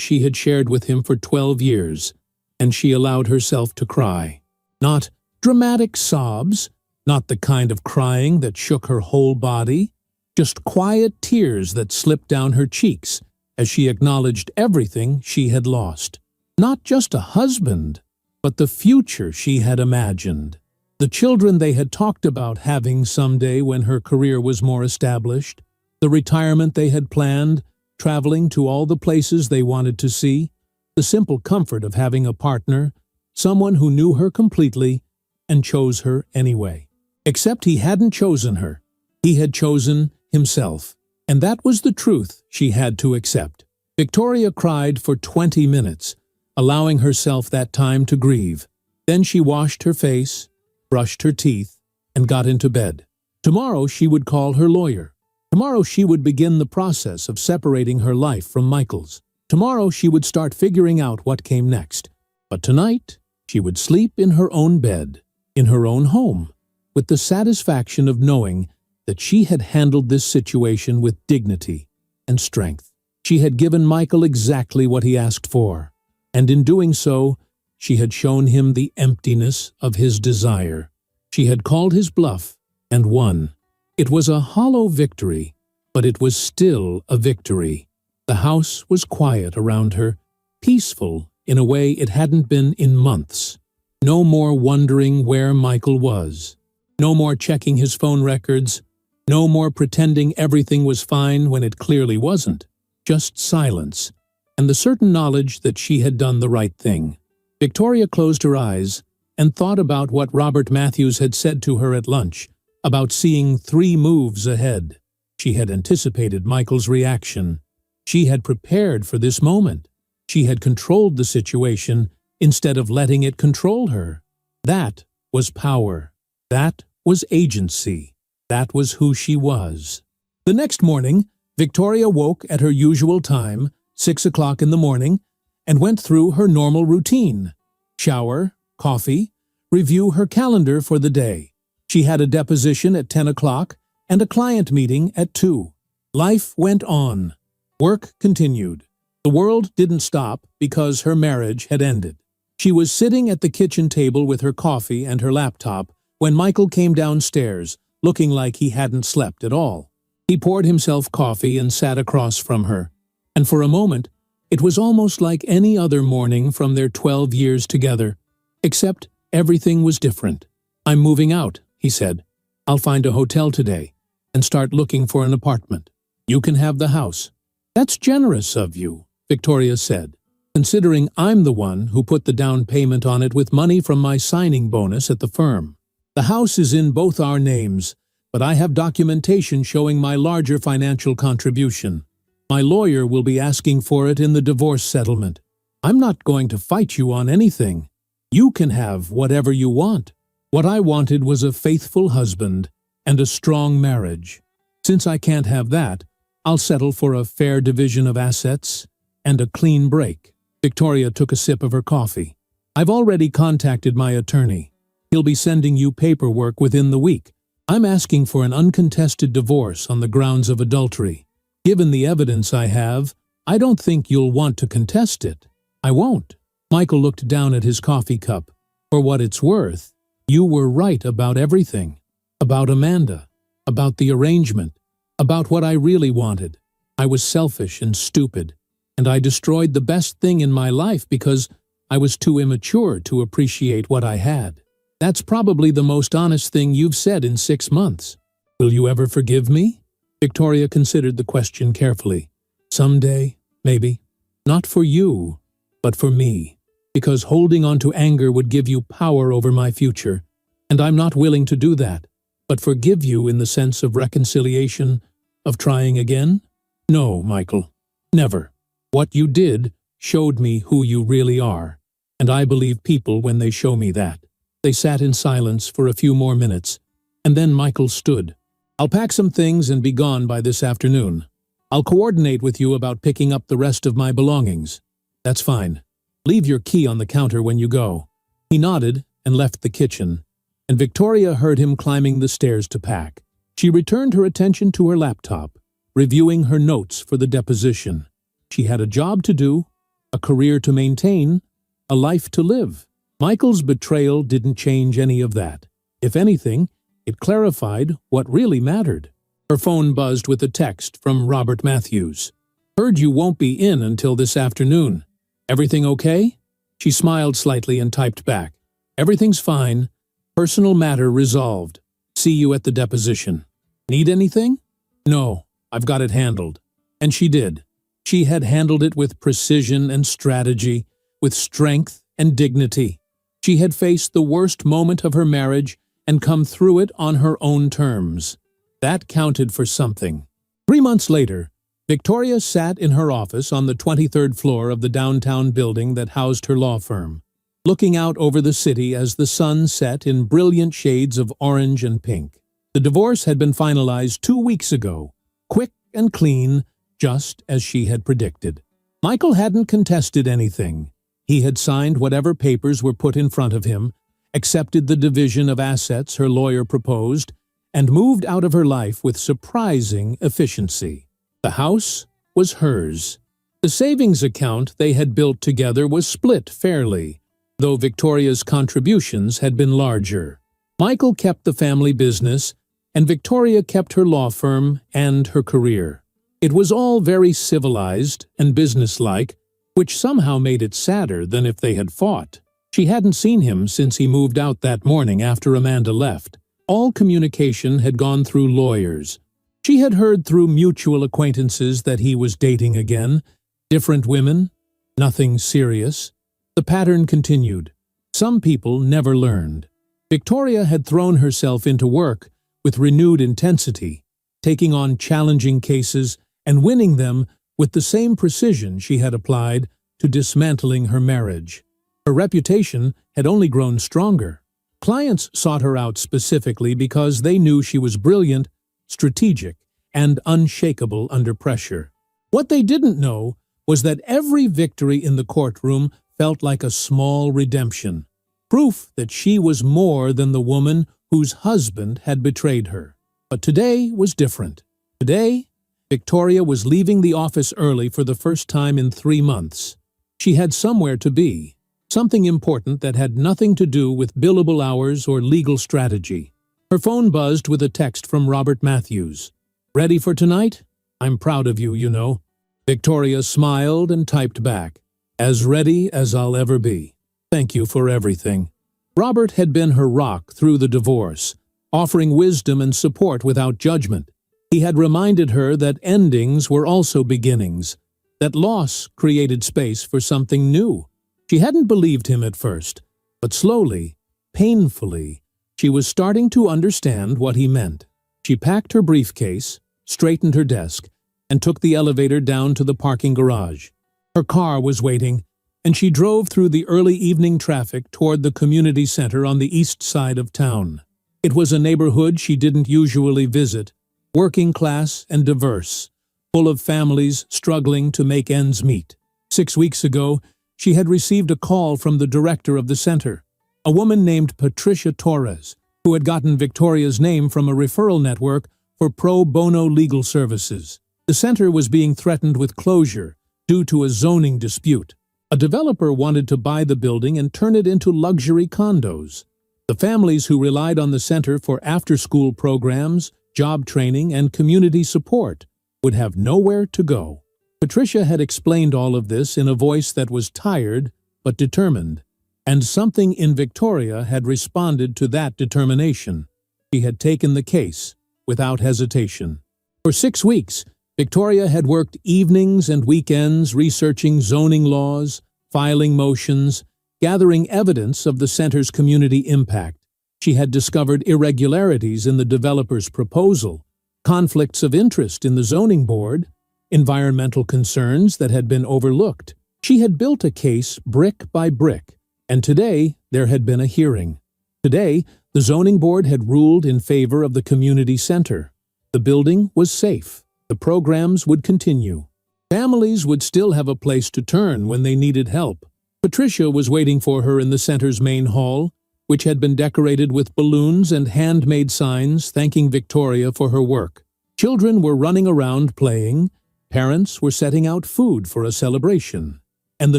she had shared with him for 12 years, and she allowed herself to cry. Not dramatic sobs, not the kind of crying that shook her whole body, just quiet tears that slipped down her cheeks as she acknowledged everything she had lost. Not just a husband, but the future she had imagined. The children they had talked about having someday when her career was more established. The retirement they had planned, traveling to all the places they wanted to see. The simple comfort of having a partner, someone who knew her completely and chose her anyway. Except he hadn't chosen her. He had chosen himself. And that was the truth she had to accept. Victoria cried for 20 minutes, allowing herself that time to grieve. Then she washed her face, brushed her teeth, and got into bed. Tomorrow she would call her lawyer. Tomorrow she would begin the process of separating her life from Michael's. Tomorrow she would start figuring out what came next. But tonight she would sleep in her own bed, in her own home, with the satisfaction of knowing that she had handled this situation with dignity and strength. She had given Michael exactly what he asked for, and in doing so, she had shown him the emptiness of his desire. She had called his bluff and won. It was a hollow victory, but it was still a victory. The house was quiet around her, peaceful in a way it hadn't been in months. No more wondering where Michael was. No more checking his phone records. No more pretending everything was fine when it clearly wasn't. Just silence, and the certain knowledge that she had done the right thing. Victoria closed her eyes and thought about what Robert Matthews had said to her at lunch, about seeing 3 moves ahead. She had anticipated Michael's reaction. She had prepared for this moment. She had controlled the situation instead of letting it control her. That was power. That was agency. That was who she was. The next morning, Victoria woke at her usual time, 6 o'clock in the morning, and went through her normal routine. Shower, coffee, review her calendar for the day. She had a deposition at 10 o'clock and a client meeting at 2. Life went on. Work continued. The world didn't stop because her marriage had ended. She was sitting at the kitchen table with her coffee and her laptop when Michael came downstairs, looking like he hadn't slept at all. He poured himself coffee and sat across from her, and for a moment, it was almost like any other morning from their 12 years together, except everything was different. "I'm moving out," he said. "I'll find a hotel today and start looking for an apartment. You can have the house." "That's generous of you," Victoria said, "considering I'm the one who put the down payment on it with money from my signing bonus at the firm. The house is in both our names, but I have documentation showing my larger financial contribution. My lawyer will be asking for it in the divorce settlement. I'm not going to fight you on anything. You can have whatever you want. What I wanted was a faithful husband and a strong marriage. Since I can't have that, I'll settle for a fair division of assets and a clean break." Victoria took a sip of her coffee. "I've already contacted my attorney. He'll be sending you paperwork within the week. I'm asking for an uncontested divorce on the grounds of adultery. Given the evidence I have, I don't think you'll want to contest it." "I won't." Michael looked down at his coffee cup. "For what it's worth, you were right about everything. About Amanda. About the arrangement. About what I really wanted. I was selfish and stupid, and I destroyed the best thing in my life because I was too immature to appreciate what I had. That's probably the most honest thing you've said in 6 months. Will you ever forgive me?" Victoria considered the question carefully. "Someday, maybe. Not for you, but for me. Because holding on to anger would give you power over my future, and I'm not willing to do that. But forgive you in the sense of reconciliation, of trying again? No, Michael. Never. What you did showed me who you really are, and I believe people when they show me that." They sat in silence for a few more minutes, and then Michael stood. "I'll pack some things and be gone by this afternoon. I'll coordinate with you about picking up the rest of my belongings." "That's fine. Leave your key on the counter when you go." He nodded and left the kitchen, and Victoria heard him climbing the stairs to pack. She returned her attention to her laptop, reviewing her notes for the deposition. She had a job to do, a career to maintain, a life to live. Michael's betrayal didn't change any of that. If anything, it clarified what really mattered. Her phone buzzed with a text from Robert Matthews. "Heard you won't be in until this afternoon. Everything okay?" She smiled slightly and typed back. "Everything's fine. Personal matter resolved. See you at the deposition. Need anything?" "No, I've got it handled." And she did. She had handled it with precision and strategy, with strength and dignity. She had faced the worst moment of her marriage and come through it on her own terms. That counted for something. 3 months later, Victoria sat in her office on the 23rd floor of the downtown building that housed her law firm, looking out over the city as the sun set in brilliant shades of orange and pink. The divorce had been finalized 2 weeks ago, quick and clean, just as she had predicted. Michael hadn't contested anything. He had signed whatever papers were put in front of him, accepted the division of assets her lawyer proposed, and moved out of her life with surprising efficiency. The house was hers. The savings account they had built together was split fairly, though Victoria's contributions had been larger. Michael kept the family business, and Victoria kept her law firm and her career. It was all very civilized and businesslike, which somehow made it sadder than if they had fought. She hadn't seen him since he moved out that morning after Amanda left. All communication had gone through lawyers. She had heard through mutual acquaintances that he was dating again. Different women, nothing serious. The pattern continued. Some people never learned. Victoria had thrown herself into work with renewed intensity, taking on challenging cases and winning them with the same precision she had applied to dismantling her marriage. Her reputation had only grown stronger. Clients sought her out specifically because they knew she was brilliant, strategic, and unshakable under pressure. What they didn't know was that every victory in the courtroom felt like a small redemption, proof that she was more than the woman whose husband had betrayed her. But today was different. Today, Victoria was leaving the office early for the first time in 3 months. She had somewhere to be, something important that had nothing to do with billable hours or legal strategy. Her phone buzzed with a text from Robert Matthews. "Ready for tonight? I'm proud of you, you know." Victoria smiled and typed back, "As ready as I'll ever be. Thank you for everything." Robert had been her rock through the divorce, offering wisdom and support without judgment. He had reminded her that endings were also beginnings, that loss created space for something new. She hadn't believed him at first, but slowly, painfully, she was starting to understand what he meant. She packed her briefcase, straightened her desk, and took the elevator down to the parking garage. Her car was waiting, and she drove through the early evening traffic toward the community center on the east side of town. It was a neighborhood she didn't usually visit, working class and diverse, full of families struggling to make ends meet. 6 weeks ago, she had received a call from the director of the center, a woman named Patricia Torres, who had gotten Victoria's name from a referral network for pro bono legal services. The center was being threatened with closure due to a zoning dispute. A developer wanted to buy the building and turn it into luxury condos. The families who relied on the center for after-school programs, job training, and community support would have nowhere to go. Patricia had explained all of this in a voice that was tired but determined, and something in Victoria had responded to that determination. She had taken the case without hesitation. For 6 weeks, Victoria had worked evenings and weekends researching zoning laws, filing motions, gathering evidence of the center's community impact. She had discovered irregularities in the developer's proposal, conflicts of interest in the zoning board, environmental concerns that had been overlooked. She had built a case brick by brick, and today there had been a hearing. Today, the zoning board had ruled in favor of the community center. The building was safe. The programs would continue. Families would still have a place to turn when they needed help. Patricia was waiting for her in the center's main hall, which had been decorated with balloons and handmade signs thanking Victoria for her work. Children were running around playing, parents were setting out food for a celebration, and the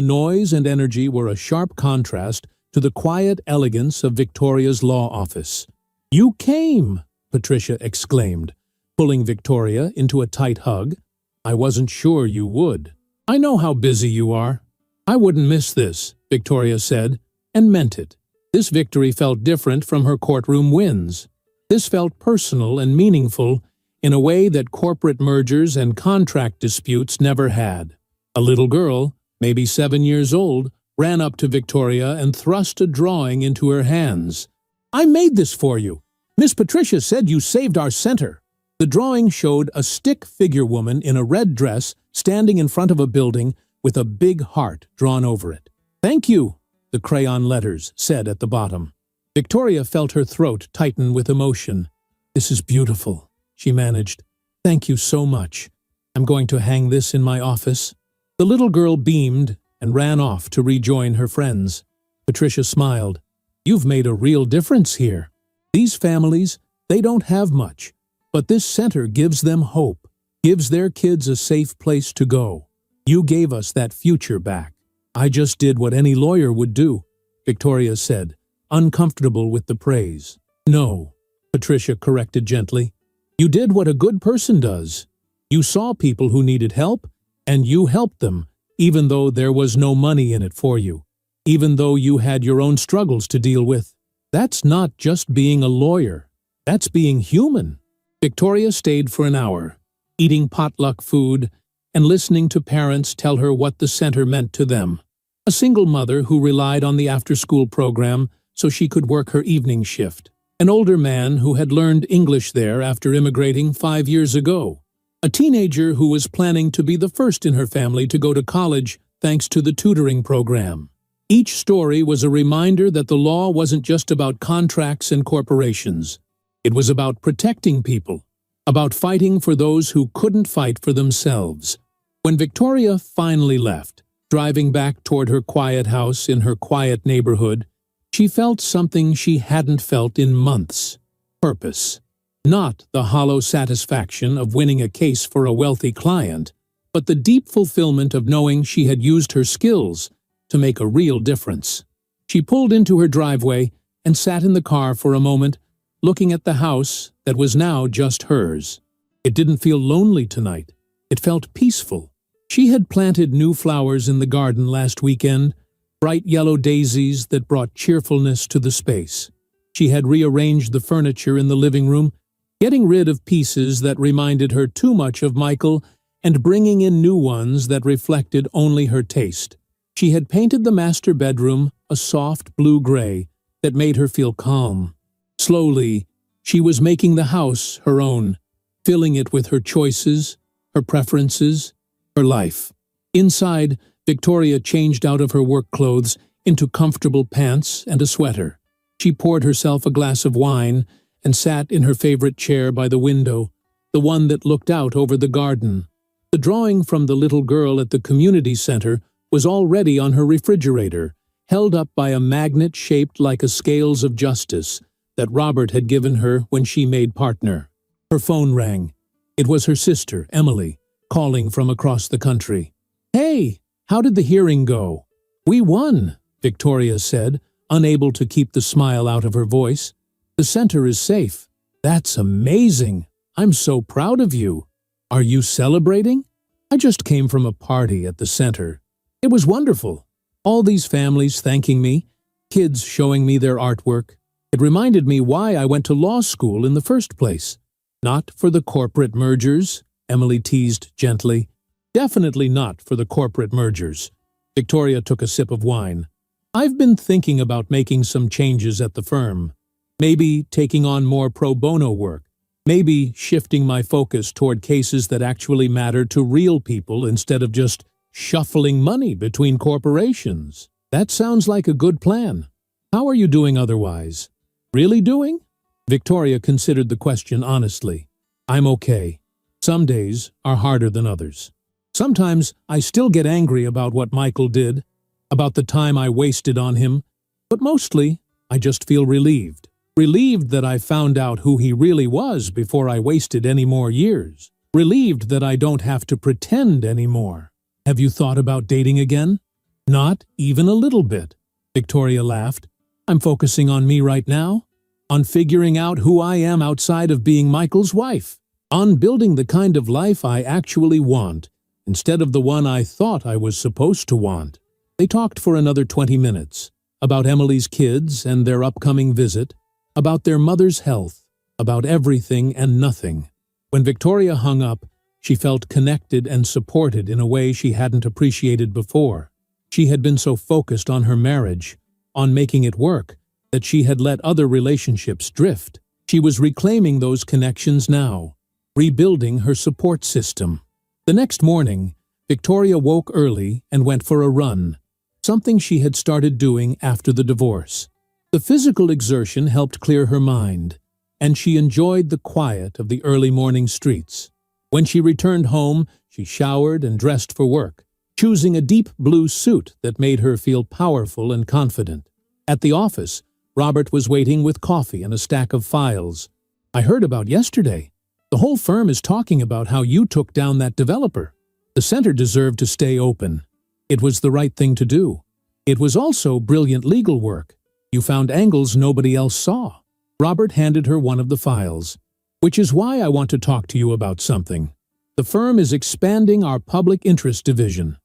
noise and energy were a sharp contrast to the quiet elegance of Victoria's law office. "You came!" Patricia exclaimed, pulling Victoria into a tight hug. "I wasn't sure you would. I know how busy you are." "I wouldn't miss this," Victoria said, and meant it. This victory felt different from her courtroom wins. This felt personal and meaningful in a way that corporate mergers and contract disputes never had. A little girl, maybe 7 years old, ran up to Victoria and thrust a drawing into her hands. "I made this for you. Miss Patricia said you saved our center." The drawing showed a stick figure woman in a red dress standing in front of a building with a big heart drawn over it. "Thank you," the crayon letters said at the bottom. Victoria felt her throat tighten with emotion. "This is beautiful," she managed. "Thank you so much. I'm going to hang this in my office." The little girl beamed and ran off to rejoin her friends. Patricia smiled. "You've made a real difference here. These families, they don't have much, but this center gives them hope, gives their kids a safe place to go. You gave us that future back." "I just did what any lawyer would do," Victoria said, uncomfortable with the praise. "No," Patricia corrected gently. "You did what a good person does. You saw people who needed help, and you helped them, even though there was no money in it for you, even though you had your own struggles to deal with. That's not just being a lawyer. That's being human. Victoria stayed for an hour, eating potluck food and listening to parents tell her what the center meant to them. A single mother who relied on the after-school program so she could work her evening shift. An older man who had learned English there after immigrating 5 years ago. A teenager who was planning to be the first in her family to go to college thanks to the tutoring program. Each story was a reminder that the law wasn't just about contracts and corporations. It was about protecting people, about fighting for those who couldn't fight for themselves. When Victoria finally left, driving back toward her quiet house in her quiet neighborhood, she felt something she hadn't felt in months. Purpose. Not the hollow satisfaction of winning a case for a wealthy client, but the deep fulfillment of knowing she had used her skills to make a real difference. She pulled into her driveway and sat in the car for a moment, looking at the house that was now just hers. It didn't feel lonely tonight. It felt peaceful. She had planted new flowers in the garden last weekend, bright yellow daisies that brought cheerfulness to the space. She had rearranged the furniture in the living room, getting rid of pieces that reminded her too much of Michael and bringing in new ones that reflected only her taste. She had painted the master bedroom a soft blue-gray that made her feel calm. Slowly, she was making the house her own, filling it with her choices, her preferences, her life. Inside, Victoria changed out of her work clothes into comfortable pants and a sweater. She poured herself a glass of wine and sat in her favorite chair by the window, the one that looked out over the garden. The drawing from the little girl at the community center was already on her refrigerator, held up by a magnet shaped like a scales of justice that Robert had given her when she made partner. Her phone rang. It was her sister, Emily, calling from across the country. "Hey, how did the hearing go?" "We won," Victoria said, unable to keep the smile out of her voice. "The center is safe." "That's amazing. I'm so proud of you. Are you celebrating?" "I just came from a party at the center. It was wonderful. All these families thanking me, kids showing me their artwork. It reminded me why I went to law school in the first place. Not for the corporate mergers," Emily teased gently. "Definitely not for the corporate mergers." Victoria took a sip of wine. "I've been thinking about making some changes at the firm. Maybe taking on more pro bono work. Maybe shifting my focus toward cases that actually matter to real people instead of just shuffling money between corporations." "That sounds like a good plan. How are you doing otherwise?" "Really doing?" Victoria considered the question honestly. "I'm okay. Some days are harder than others. Sometimes I still get angry about what Michael did, about the time I wasted on him, but mostly I just feel relieved. Relieved that I found out who he really was before I wasted any more years. Relieved that I don't have to pretend anymore." "Have you thought about dating again?" "Not even a little bit," Victoria laughed. "I'm focusing on me right now, on figuring out who I am outside of being Michael's wife, on building the kind of life I actually want, instead of the one I thought I was supposed to want." They talked for another 20 minutes, about Emily's kids and their upcoming visit, about their mother's health, about everything and nothing. When Victoria hung up, she felt connected and supported in a way she hadn't appreciated before. She had been so focused on her marriage, on making it work, that she had let other relationships drift. She was reclaiming those connections now, rebuilding her support system. The next morning, Victoria woke early and went for a run, something she had started doing after the divorce. The physical exertion helped clear her mind, and she enjoyed the quiet of the early morning streets. When she returned home, she showered and dressed for work, choosing a deep blue suit that made her feel powerful and confident. At the office, Robert was waiting with coffee and a stack of files. "I heard about yesterday. The whole firm is talking about how you took down that developer. The center deserved to stay open. It was the right thing to do. It was also brilliant legal work. You found angles nobody else saw." Robert handed her one of the files. "Which is why I want to talk to you about something. The firm is expanding our public interest division.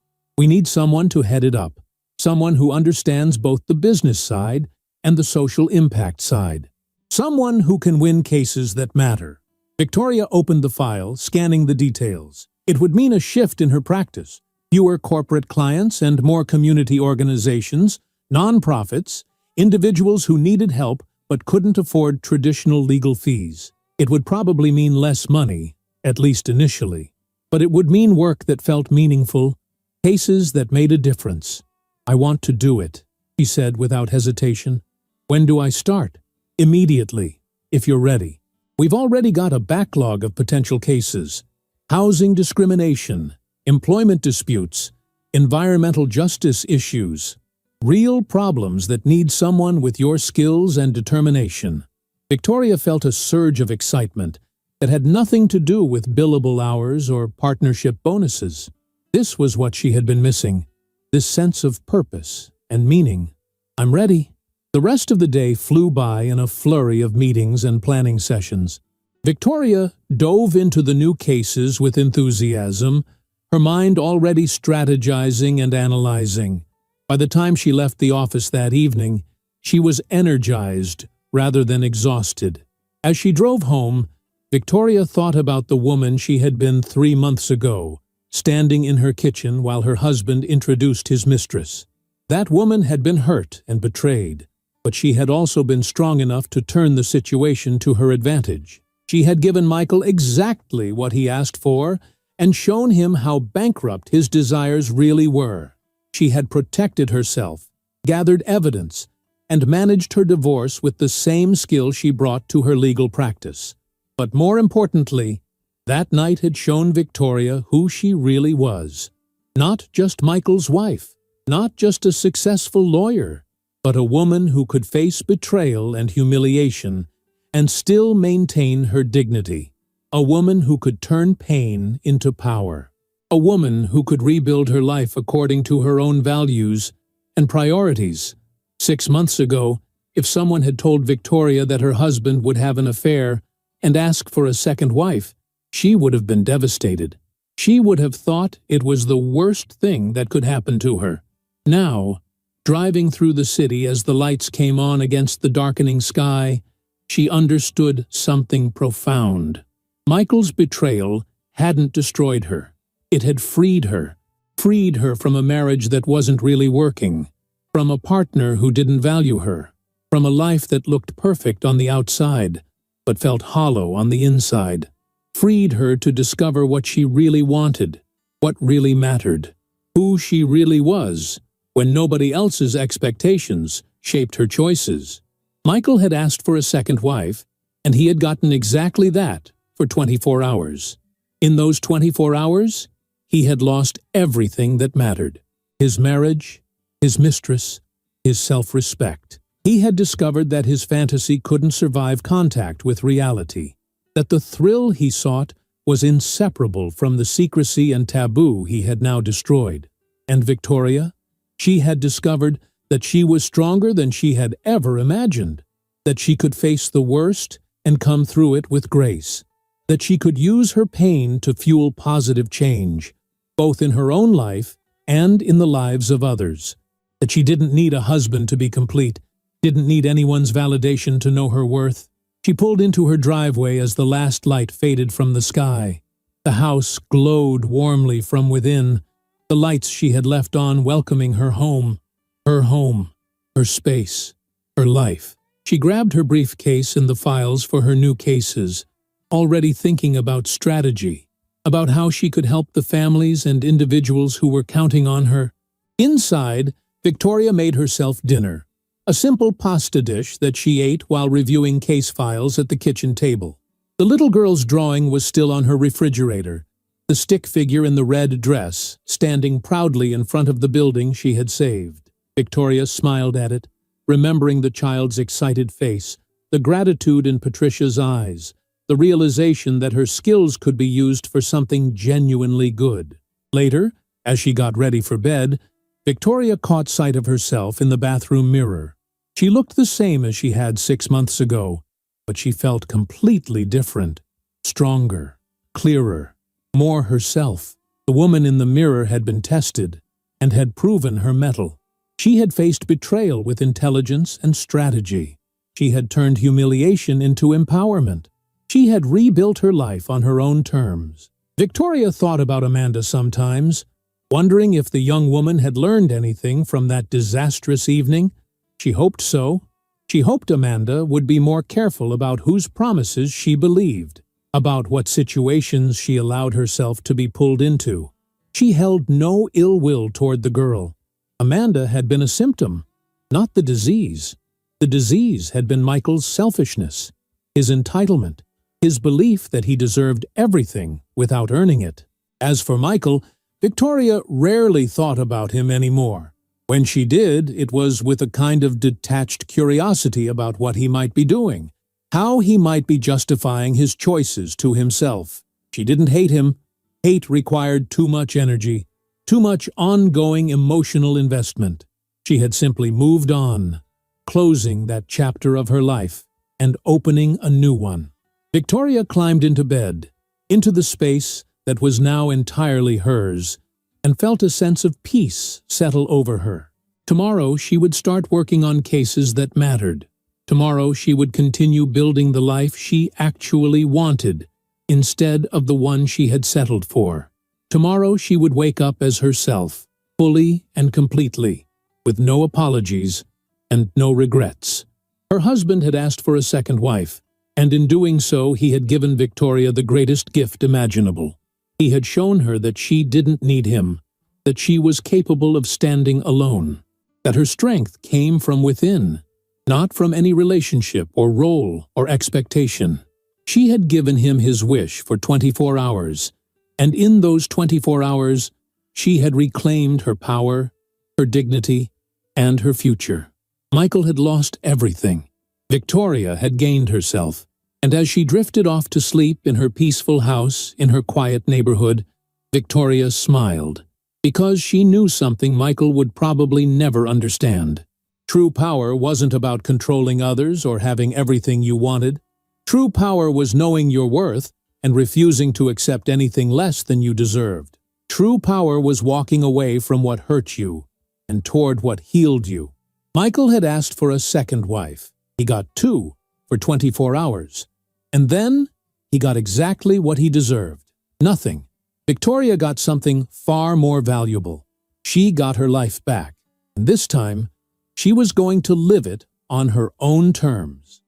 We need someone to head it up, someone who understands both the business side and the social impact side. Someone who can win cases that matter. Victoria opened the file, scanning the details. It would mean a shift in her practice. Fewer corporate clients and more community organizations, nonprofits, individuals who needed help but couldn't afford traditional legal fees. It would probably mean less money, at least initially. But it would mean work that felt meaningful, cases that made a difference. "I want to do it," she said without hesitation. "When do I start?" "Immediately, if you're ready. We've already got a backlog of potential cases. Housing discrimination, employment disputes, environmental justice issues. Real problems that need someone with your skills and determination." Victoria felt a surge of excitement that had nothing to do with billable hours or partnership bonuses. This was what she had been missing, this sense of purpose and meaning. "I'm ready." The rest of the day flew by in a flurry of meetings and planning sessions. Victoria dove into the new cases with enthusiasm, her mind already strategizing and analyzing. By the time she left the office that evening, she was energized rather than exhausted. As she drove home, Victoria thought about the woman she had been 3 months ago, standing in her kitchen while her husband introduced his mistress. That woman had been hurt and betrayed, but she had also been strong enough to turn the situation to her advantage. She had given Michael exactly what he asked for and shown him how bankrupt his desires really were. She had protected herself, gathered evidence, and managed her divorce with the same skill she brought to her legal practice. But more importantly, that night had shown Victoria who she really was. Not just Michael's wife, not just a successful lawyer, but a woman who could face betrayal and humiliation and still maintain her dignity. A woman who could turn pain into power. A woman who could rebuild her life according to her own values and priorities. 6 months ago, if someone had told Victoria that her husband would have an affair and ask for a second wife, she would have been devastated. She would have thought it was the worst thing that could happen to her. Now, driving through the city as the lights came on against the darkening sky, she understood something profound. Michael's betrayal hadn't destroyed her. It had freed her from a marriage that wasn't really working, from a partner who didn't value her, from a life that looked perfect on the outside, but felt hollow on the inside. Freed her to discover what she really wanted, what really mattered, who she really was, when nobody else's expectations shaped her choices. Michael had asked for a second wife, and he had gotten exactly that for 24 hours. In those 24 hours, he had lost everything that mattered. His marriage, his mistress, his self-respect. He had discovered that his fantasy couldn't survive contact with reality, that the thrill he sought was inseparable from the secrecy and taboo he had now destroyed. And Victoria? She had discovered that she was stronger than she had ever imagined, that she could face the worst and come through it with grace, that she could use her pain to fuel positive change, both in her own life and in the lives of others, that she didn't need a husband to be complete, didn't need anyone's validation to know her worth. She pulled into her driveway as the last light faded from the sky. The house glowed warmly from within, the lights she had left on welcoming her home, her space, her life. She grabbed her briefcase and the files for her new cases, already thinking about strategy, about how she could help the families and individuals who were counting on her. Inside, Victoria made herself dinner, a simple pasta dish that she ate while reviewing case files at the kitchen table. The little girl's drawing was still on her refrigerator, the stick figure in the red dress standing proudly in front of the building she had saved. Victoria smiled at it, remembering the child's excited face, the gratitude in Patricia's eyes, the realization that her skills could be used for something genuinely good. Later, as she got ready for bed, Victoria caught sight of herself in the bathroom mirror. She looked the same as she had 6 months ago, but she felt completely different, stronger, clearer, more herself. The woman in the mirror had been tested. and had proven her mettle. She had faced betrayal with intelligence and strategy. She had turned humiliation into empowerment. She had rebuilt her life on her own terms. Victoria thought about Amanda sometimes, wondering if the young woman had learned anything from that disastrous evening. She hoped so. She hoped Amanda would be more careful about whose promises she believed, about what situations she allowed herself to be pulled into. She held no ill will toward the girl. Amanda had been a symptom, not the disease. The disease had been Michael's selfishness, his entitlement, his belief that he deserved everything without earning it. As for Michael, Victoria rarely thought about him anymore. When she did, it was with a kind of detached curiosity about what he might be doing, how he might be justifying his choices to himself. She didn't hate him. Hate required too much energy, too much ongoing emotional investment. She had simply moved on, closing that chapter of her life and opening a new one. Victoria climbed into bed, into the space that was now entirely hers, and felt a sense of peace settle over her. Tomorrow she would start working on cases that mattered. Tomorrow she would continue building the life she actually wanted, instead of the one she had settled for. Tomorrow she would wake up as herself, fully and completely, with no apologies and no regrets. Her husband had asked for a second wife, and in doing so he had given Victoria the greatest gift imaginable. He had shown her that she didn't need him, that she was capable of standing alone, that her strength came from within, not from any relationship or role or expectation. She had given him his wish for 24 hours, and in those 24 hours, she had reclaimed her power, her dignity, and her future. Michael had lost everything. Victoria had gained herself, and as she drifted off to sleep in her peaceful house in her quiet neighborhood, Victoria smiled, because she knew something Michael would probably never understand. True power wasn't about controlling others or having everything you wanted. True power was knowing your worth and refusing to accept anything less than you deserved. True power was walking away from what hurt you and toward what healed you. Michael had asked for a second wife. He got two for 24 hours. And then he got exactly what he deserved. Nothing. Victoria got something far more valuable. She got her life back. And this time, she was going to live it on her own terms.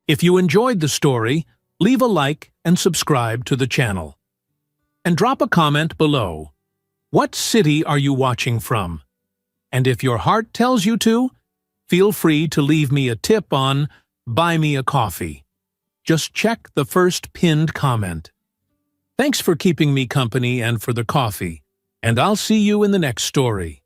If you enjoyed the story, leave a like and subscribe to the channel. And drop a comment below. What city are you watching from? And if your heart tells you to, feel free to leave me a tip on Buy Me a Coffee. Just check the first pinned comment. Thanks for keeping me company and for the coffee, and I'll see you in the next story.